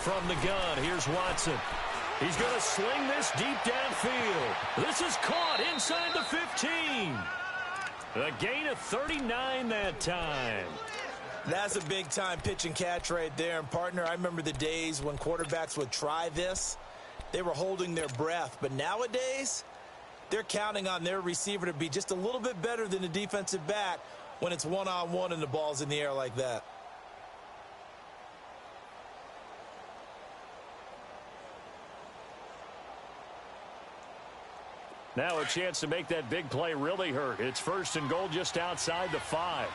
From the gun, here's Watson. He's going to sling this deep downfield. This is caught inside the 15. A gain of 39 that time. That's a big-time pitch and catch right there. And, partner, I remember the days when quarterbacks would try this. They were holding their breath. But nowadays, they're counting on their receiver to be just a little bit better than the defensive back when it's one-on-one and the ball's in the air like that. Now a chance to make that big play really hurt. It's 1st and goal just outside the 5.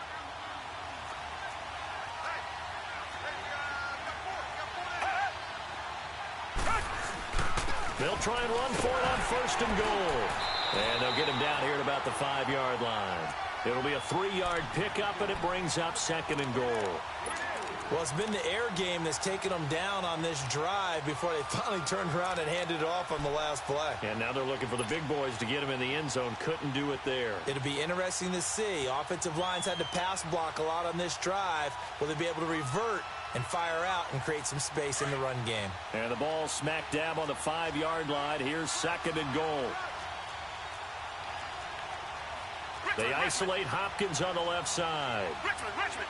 They'll try and run for it on 1st and goal. And they'll get him down here at about the 5-yard line. It'll be a 3-yard pickup, and it brings up 2nd and goal. Well, it's been the air game that's taken them down on this drive before they finally turned around and handed it off on the last play. And now they're looking for the big boys to get him in the end zone. Couldn't do it there. It'll be interesting to see. Offensive lines had to pass block a lot on this drive. Will they be able to revert and fire out and create some space in the run game? And the ball smack dab on the 5-yard line. Here's 2nd and goal. They isolate Hopkins on the left side. Richmond.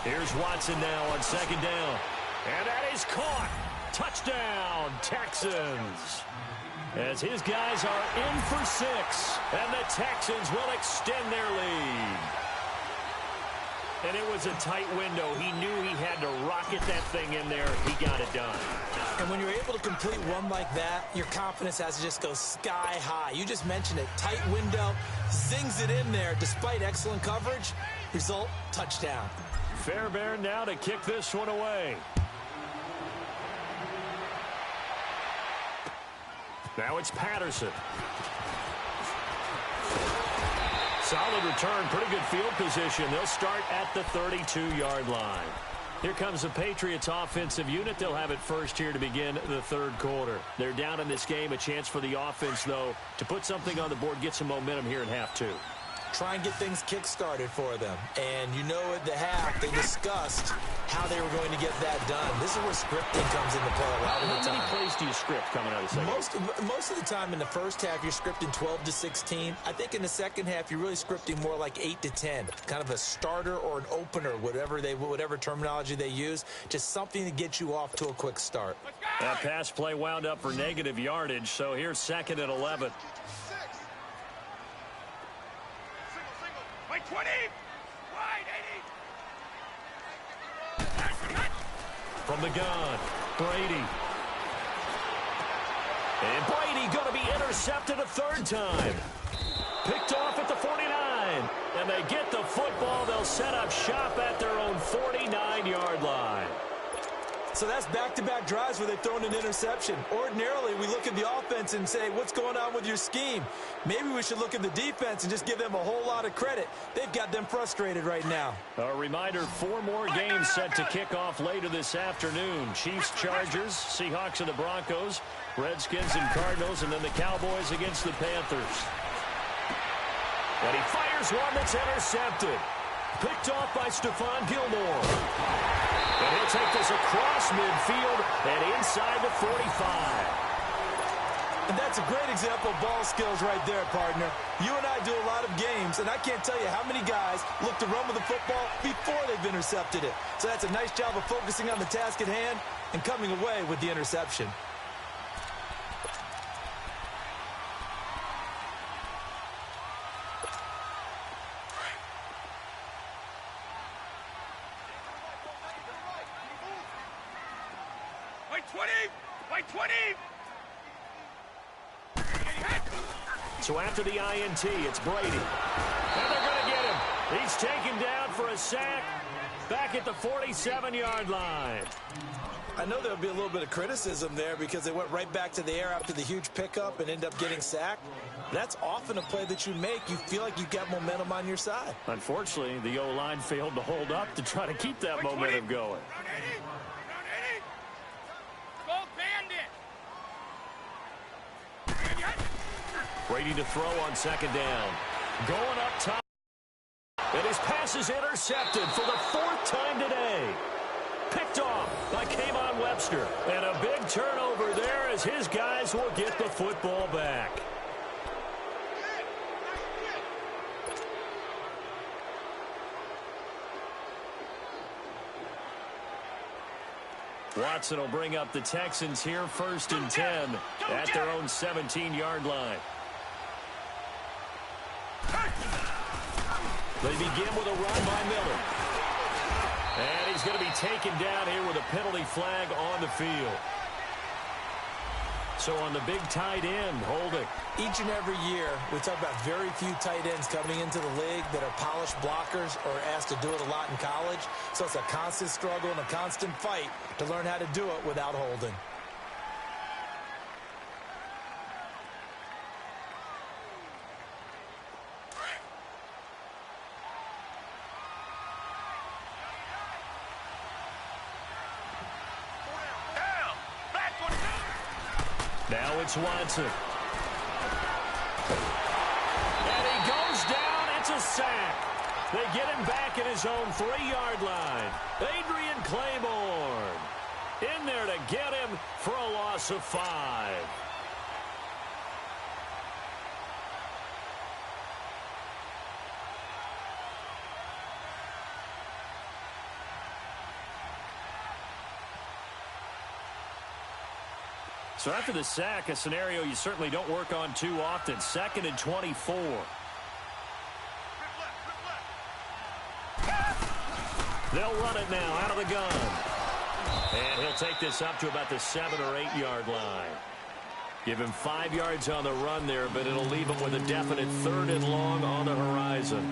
Here's Watson now on 2nd down. And that is caught. Touchdown, Texans. As his guys are in for 6. And the Texans will extend their lead. And it was a tight window. He knew he had to rocket that thing in there. He got it done. And when you're able to complete one like that, your confidence has to just go sky high. You just mentioned it. Tight window. Zings it in there despite excellent coverage. Result, touchdown. Fairbairn now to kick this one away. Now it's Patterson. Solid return, pretty good field position. They'll start at the 32-yard line. Here comes the Patriots offensive unit. They'll have it first here to begin the third quarter. They're down in this game. A chance for the offense, though, to put something on the board, get some momentum here in half two. Try and get things kick-started for them. And you know at the half, they discussed how they were going to get that done. This is where scripting comes into play a lot of the time. How many plays do you script coming out of the second? Most of the time in the first half, you're scripting 12 to 16. I think in the second half, you're really scripting more like 8 to 10. Kind of a starter or an opener, whatever terminology they use. Just something to get you off to a quick start. That pass play wound up for negative yardage, so here's 2nd and 11. 20! Wide 80! From the gun, Brady. And Brady going to be intercepted a third time. Picked off at the 49. And they get the football. They'll set up shop at their own 49-yard line. So that's back-to-back drives where they've thrown an interception. Ordinarily, we look at the offense and say, what's going on with your scheme? Maybe we should look at the defense and just give them a whole lot of credit. They've got them frustrated right now. A reminder, 4 more games set to kick off later this afternoon. Chiefs, Chargers, Seahawks and the Broncos, Redskins and Cardinals, and then the Cowboys against the Panthers. And he fires one that's intercepted. Picked off by Stephon Gilmore. And he'll take this across midfield and inside the 45. And that's a great example of ball skills right there, partner. You and I do a lot of games, and I can't tell you how many guys look to run with the football before they've intercepted it. So that's a nice job of focusing on the task at hand and coming away with the interception. So after the INT, it's Brady. And they're going to get him. He's taken down for a sack back at the 47-yard line. I know there'll be a little bit of criticism there because they went right back to the air after the huge pickup and end up getting sacked. That's often a play that you make. You feel like you've got momentum on your side. Unfortunately, the O-line failed to hold up to try to keep that momentum going. Brady to throw on 2nd down. Going up top. And his pass is intercepted for the 4th time today. Picked off by K'Von Webster. And a big turnover there as his guys will get the football back. Watson will bring up the Texans here 1st and 10 at their own 17-yard line. They begin with a run by Miller. And he's going to be taken down here with a penalty flag on the field. So on the big tight end, holding. Each and every year, we talk about very few tight ends coming into the league that are polished blockers or asked to do it a lot in college. So it's a constant struggle and a constant fight to learn how to do it without holding. Now it's Watson. And he goes down. It's a sack. They get him back at his own 3-yard line. Adrian Claiborne in there to get him for a loss of 5. So after the sack, a scenario you certainly don't work on too often. 2nd and 24. They'll run it now out of the gun. And he'll take this up to about the 7 or 8 yard line. Give him 5 yards on the run there, but it'll leave him with a definite 3rd and long on the horizon.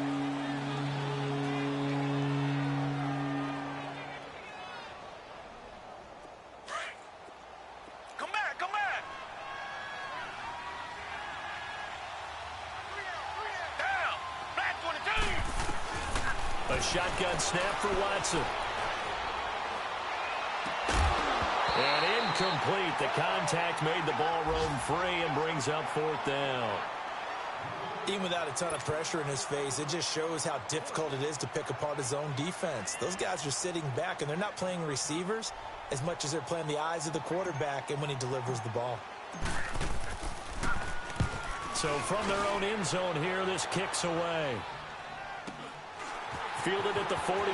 A shotgun snap for Watson. And incomplete. The contact made the ball roam free and brings up 4th down. Even without a ton of pressure in his face, it just shows how difficult it is to pick apart his own defense. Those guys are sitting back, and they're not playing receivers as much as they're playing the eyes of the quarterback and when he delivers the ball. So from their own end zone here, this kicks away. Fielded at the 43.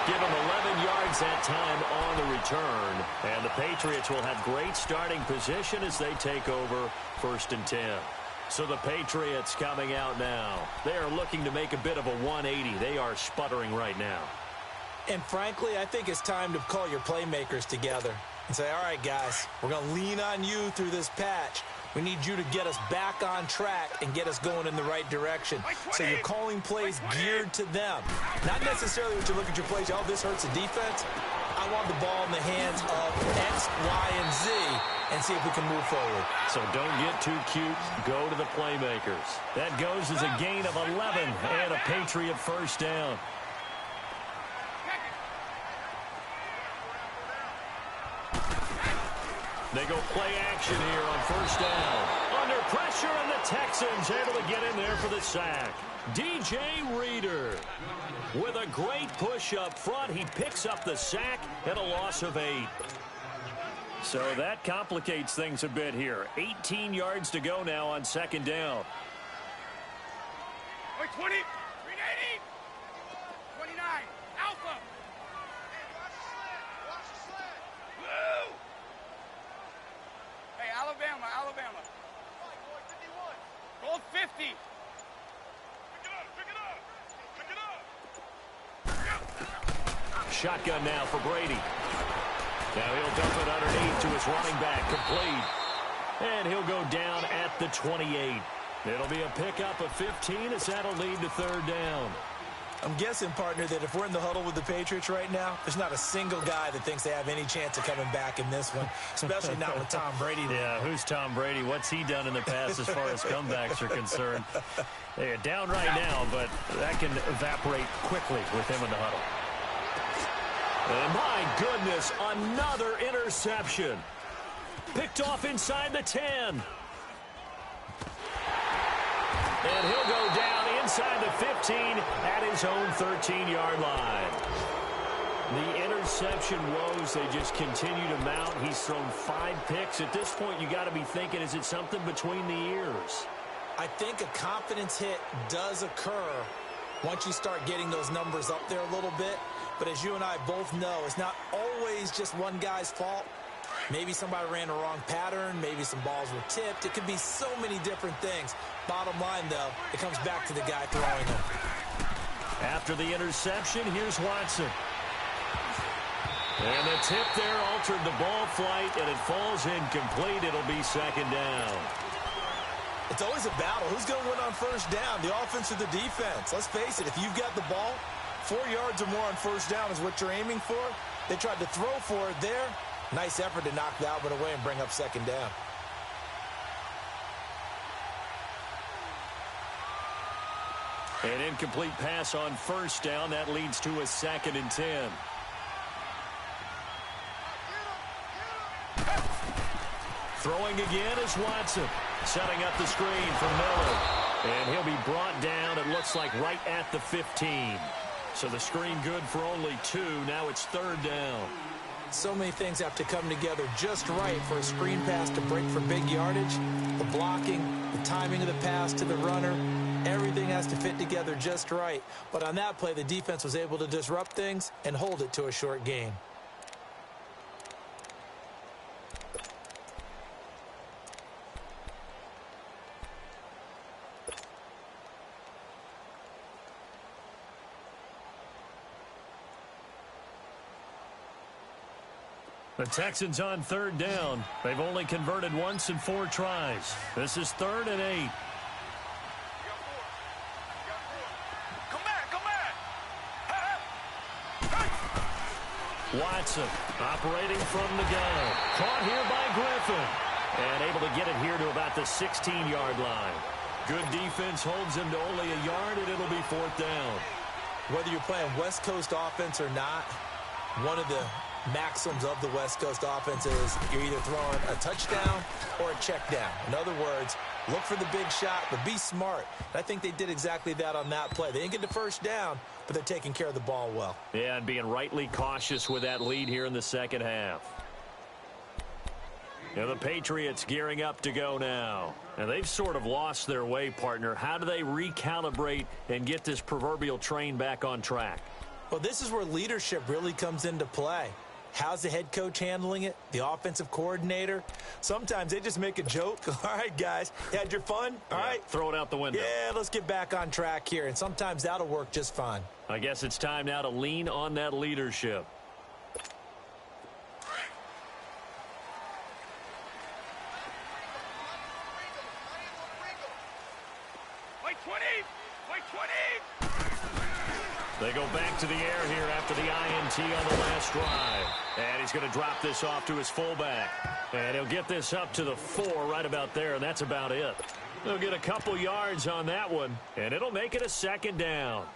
Give him 11 yards that time on the return. And the Patriots will have great starting position as they take over 1st and 10. So the Patriots coming out now. They are looking to make a bit of a 180. They are sputtering right now. And frankly, I think it's time to call your playmakers together and say, all right, guys, we're going to lean on you through this patch. We need you to get us back on track and get us going in the right direction. So you're calling plays geared to them. Not necessarily what you look at your plays, oh, this hurts the defense. I want the ball in the hands of X, Y, and Z and see if we can move forward. So don't get too cute. Go to the playmakers. That goes as a gain of 11 and a Patriot 1st down. They go play action here on 1st down. Under pressure, and the Texans able to get in there for the sack. DJ Reader with a great push up front. He picks up the sack and a loss of 8. So that complicates things a bit here. 18 yards to go now on 2nd down. 20, 380, 29, Alpha. Hey, Alabama. Gold 50. Pick it up. Shotgun now for Brady. Now he'll dump it underneath to his running back, complete. And he'll go down at the 28. It'll be a pickup of 15 as that'll lead to 3rd down. I'm guessing, partner, that if we're in the huddle with the Patriots right now, there's not a single guy that thinks they have any chance of coming back in this one, especially not with Tom Brady. Yeah, who's Tom Brady? What's he done in the past as far as comebacks are concerned? They're down right now, but that can evaporate quickly with him in the huddle. And my goodness, another interception. Picked off inside the 10. And he'll go down inside the 15 at his own 13-yard line. The interception woes, they just continue to mount. He's thrown 5 picks. At this point, you got to be thinking, is it something between the ears? I think a confidence hit does occur once you start getting those numbers up there a little bit. But as you and I both know, it's not always just one guy's fault. Maybe somebody ran the wrong pattern. Maybe some balls were tipped. It could be so many different things. Bottom line, though, it comes back to the guy throwing them. After the interception, here's Watson. And the tip there altered the ball flight, and it falls incomplete. It'll be 2nd down. It's always a battle. Who's going to win on 1st down, the offense or the defense? Let's face it, if you've got the ball, 4 yards or more on 1st down is what you're aiming for. They tried to throw for it there. Nice effort to knock the Albert away and bring up 2nd down. An incomplete pass on 1st down. That leads to a 2nd and 10. Throwing again is Watson. Setting up the screen for Miller. And he'll be brought down, it looks like, right at the 15. So the screen good for only 2. Now it's 3rd down. So many things have to come together just right for a screen pass to break for big yardage. The blocking, the timing of the pass to the runner, everything has to fit together just right. But on that play, the defense was able to disrupt things and hold it to a short gain. The Texans on 3rd down. They've only converted once in 4 tries. This is 3rd and 8. Come back. Watson operating from the gun. Caught here by Griffin. And able to get it here to about the 16-yard line. Good defense holds him to only a yard, and it'll be 4th down. Whether you're playing West Coast offense or not, one of the maxims of the West Coast offense is you're either throwing a touchdown or a check down. In other words, look for the big shot, but be smart. And I think they did exactly that on that play. They didn't get the first down, but they're taking care of the ball well. Yeah, and being rightly cautious with that lead here in the second half. And the Patriots gearing up to go now. And they've sort of lost their way, partner. How do they recalibrate and get this proverbial train back on track? Well, this is where leadership really comes into play. How's the head coach handling it? The offensive coordinator? Sometimes they just make a joke. All right, guys, you had your fun? All right. Throw it out the window. Yeah, let's get back on track here. And sometimes that'll work just fine. I guess it's time now to lean on that leadership. They go back to the air here after the INT on the last drive. And he's going to drop this off to his fullback. And he'll get this up to the 4 right about there, and that's about it. They'll get a couple yards on that one, and it'll make it a 2nd down.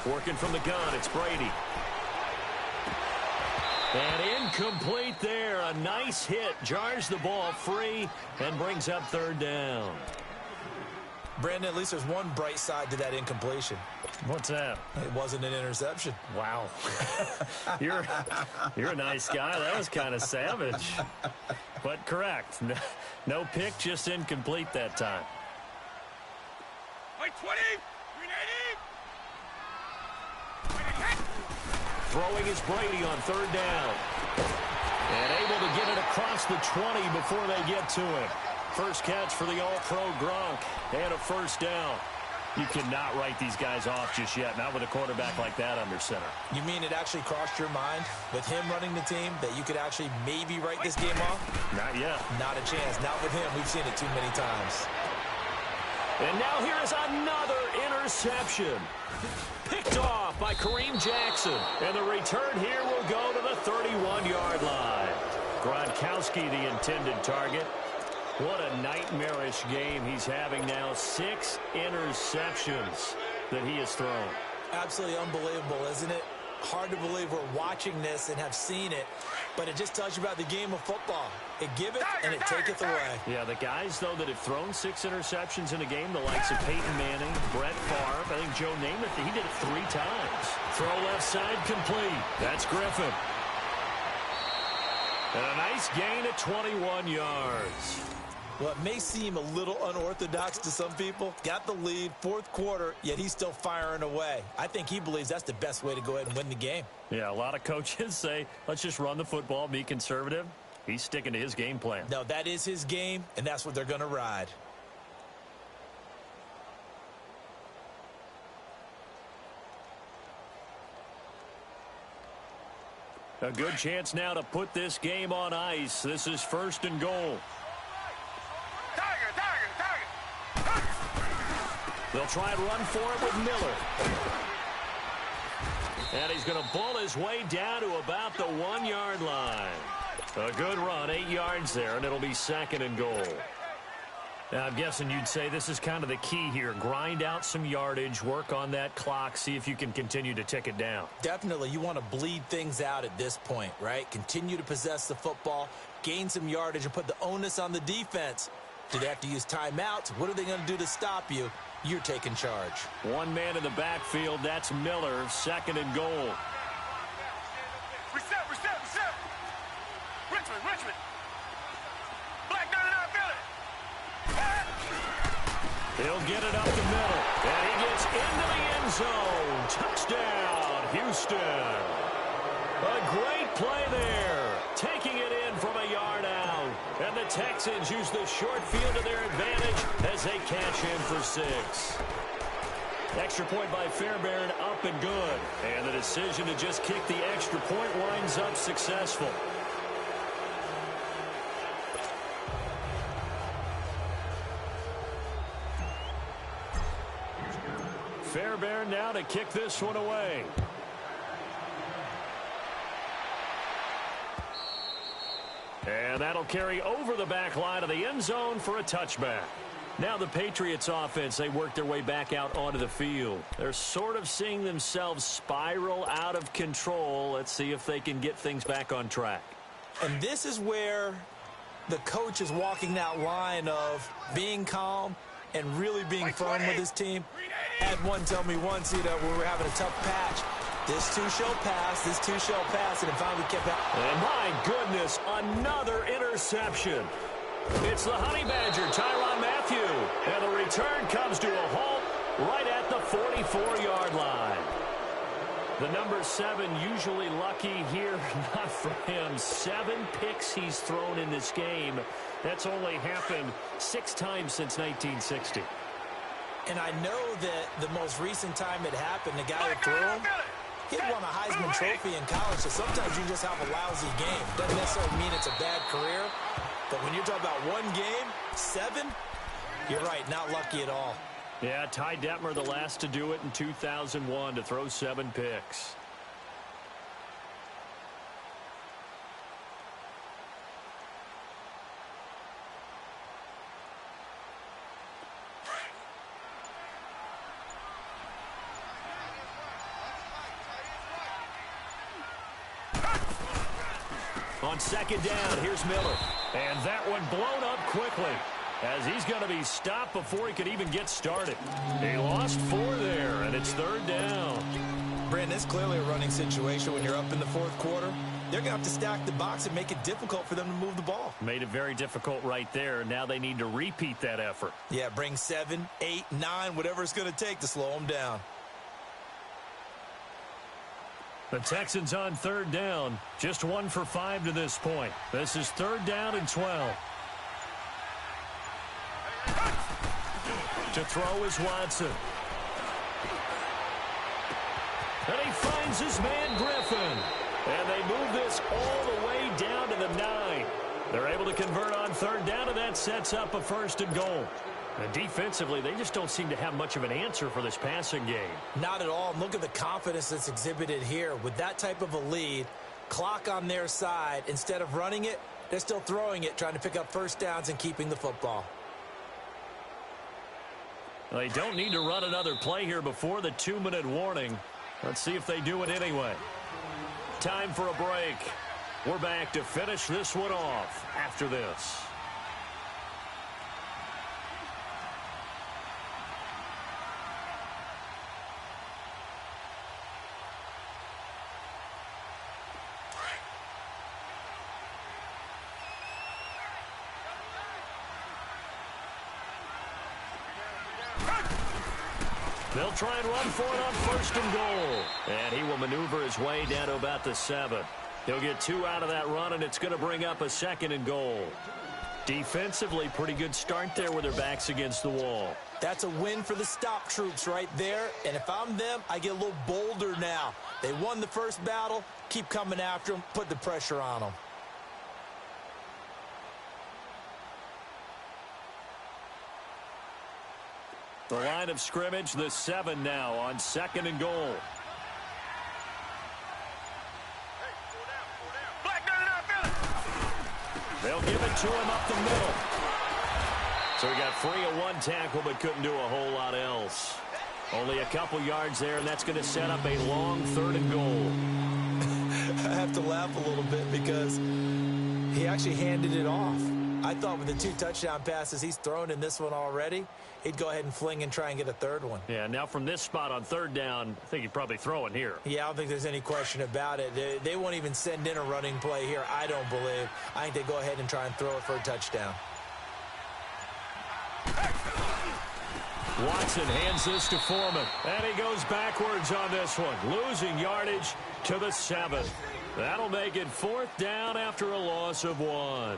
Working from the gun, it's Brady. And incomplete there. A nice hit. Jars the ball free and brings up 3rd down. Brandon, at least there's one bright side to that incompletion. What's that? It wasn't an interception. Wow. You're a nice guy. That was kind of savage. But correct. No pick, just incomplete that time. Wait, 20! Throwing is Brady on 3rd down. And able to get it across the 20 before they get to him. First catch for the All-Pro Gronk. And a 1st down. You cannot write these guys off just yet. Not with a quarterback like that under center. You mean it actually crossed your mind with him running the team that you could actually maybe write this game off? Not yet. Not a chance. Not with him. We've seen it too many times. And now here is another interception. Picked off by Kareem Jackson. And the return here will go to the 31-yard line. Gronkowski, the intended target. What a nightmarish game he's having now. 6 interceptions that he has thrown. Absolutely unbelievable, isn't it? Hard to believe we're watching this and have seen it, but it just tells you about the game of football. It giveth and it taketh away. Yeah, the guys, though, that have thrown 6 interceptions in a game, the likes of Peyton Manning, Brett Favre, I think Joe Namath, he did it 3 times. Throw left side complete. That's Griffin. And a nice gain at 21 yards. Well, it may seem a little unorthodox to some people. Got the lead, 4th quarter, yet he's still firing away. I think he believes that's the best way to go ahead and win the game. Yeah, a lot of coaches say, let's just run the football, be conservative. He's sticking to his game plan. No, that is his game, and that's what they're going to ride. A good chance now to put this game on ice. This is 1st and goal. They'll try and run for it with Miller. And he's going to bull his way down to about the 1-yard line. A good run, 8 yards there, and it'll be 2nd and goal. Now, I'm guessing you'd say this is kind of the key here. Grind out some yardage, work on that clock, see if you can continue to tick it down. Definitely. You want to bleed things out at this point, right? Continue to possess the football, gain some yardage, and put the onus on the defense. Do they have to use timeouts? What are they going to do to stop you? You're taking charge. One man in the backfield. That's Miller. 2nd and goal. Reset. Richmond. Black 99 Philly. He'll get it up the middle. And he gets into the end zone. Touchdown, Houston. A great play there. Taking it in from a yard out. And the Texans use the short field to their advantage as they cash in for 6. Extra point by Fairbairn, up and good. And the decision to just kick the extra point winds up successful. Fairbairn now to kick this one away. And that'll carry over the back line of the end zone for a touchback. Now the Patriots offense, they work their way back out onto the field. They're sort of seeing themselves spiral out of control. Let's see if they can get things back on track. And this is where the coach is walking that line of being calm and really being firm with his team. Had one tell me once, we were having a tough patch. This too shall pass, this too shall pass, and it finally kept out. And my goodness, another interception. It's the Honey Badger, Tyrann Mathieu. And the return comes to a halt right at the 44-yard line. The number 7 usually lucky here, not for him. 7 picks he's thrown in this game. That's only happened 6 times since 1960. And I know that the most recent time it happened, the guy that threw him, he had won a Heisman Trophy in college, so sometimes you just have a lousy game. Doesn't necessarily mean it's a bad career, but when you're talking about one game, 7, you're right, not lucky at all. Yeah, Ty Detmer, the last to do it in 2001, to throw 7 picks. On second down, here's Miller. And that one blown up quickly, as he's going to be stopped before he could even get started. He lost 4 there, and it's 3rd down. Brandon, it's clearly a running situation when you're up in the 4th quarter. They're going to have to stack the box and make it difficult for them to move the ball. Made it very difficult right there. Now they need to repeat that effort. Yeah, bring 7, 8, 9, whatever it's going to take to slow them down. The Texans on 3rd down. Just 1 for 5 to this point. This is 3rd down and 12. To throw is Watson. And he finds his man Griffin. And they move this all the way down to the 9. They're able to convert on 3rd down, and that sets up a 1st and goal. And defensively, they just don't seem to have much of an answer for this passing game. Not at all. And look at the confidence that's exhibited here. With that type of a lead, clock on their side, instead of running it, they're still throwing it, trying to pick up 1st downs and keeping the football. They don't need to run another play here before the 2-minute warning. Let's see if they do it anyway. Time for a break. We're back to finish this one off after this. They'll try and run for it on 1st and goal. And he will maneuver his way down to about the 7. He'll get 2 out of that run, and it's going to bring up a 2nd and goal. Defensively, pretty good start there with their backs against the wall. That's a win for the stop troops right there. And if I'm them, I get a little bolder now. They won the first battle. Keep coming after them. Put the pressure on them. The line of scrimmage, the 7 now on 2nd and goal. They'll give it to him up the middle. So he got free of 1 tackle but couldn't do a whole lot else. Only a couple yards there, and that's going to set up a long 3rd and goal. I have to laugh a little bit because he actually handed it off. I thought with the 2 touchdown passes he's thrown in this one already, he'd go ahead and fling and try and get a 3rd one. Yeah, now from this spot on 3rd down, I think he'd probably throw it here. Yeah, I don't think there's any question about it. They won't even send in a running play here, I don't believe. I think they go ahead and try and throw it for a touchdown. Watson hands this to Foreman, and he goes backwards on this one, losing yardage to the 7. That'll make it 4th down after a loss of 1.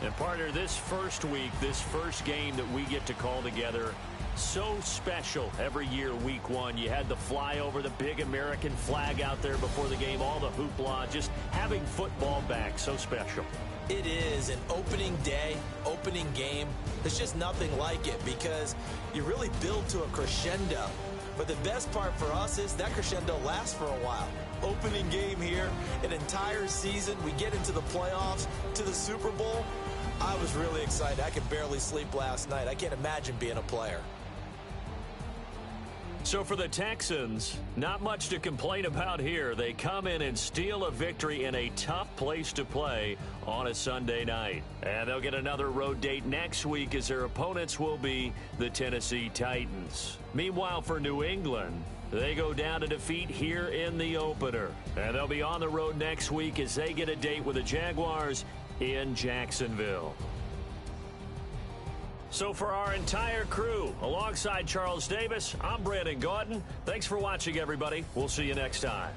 And partner, this first week, this first game that we get to call together, so special every year, week one. You had the flyover, the big American flag out there before the game, all the hoopla, just having football back, so special. It is an opening day, opening game. There's just nothing like it because you really build to a crescendo. But the best part for us is that crescendo lasts for a while. Opening game here, an entire season. We get into the playoffs, to the Super Bowl. I was really excited. I could barely sleep last night. I can't imagine being a player. So for the Texans, not much to complain about here. They come in and steal a victory in a tough place to play on a Sunday night. And they'll get another road date next week as their opponents will be the Tennessee Titans. Meanwhile, for New England, they go down to defeat here in the opener. And they'll be on the road next week as they get a date with the Jaguars in Jacksonville. So for our entire crew, alongside Charles Davis, I'm Brandon Gautin. Thanks for watching, everybody. We'll see you next time.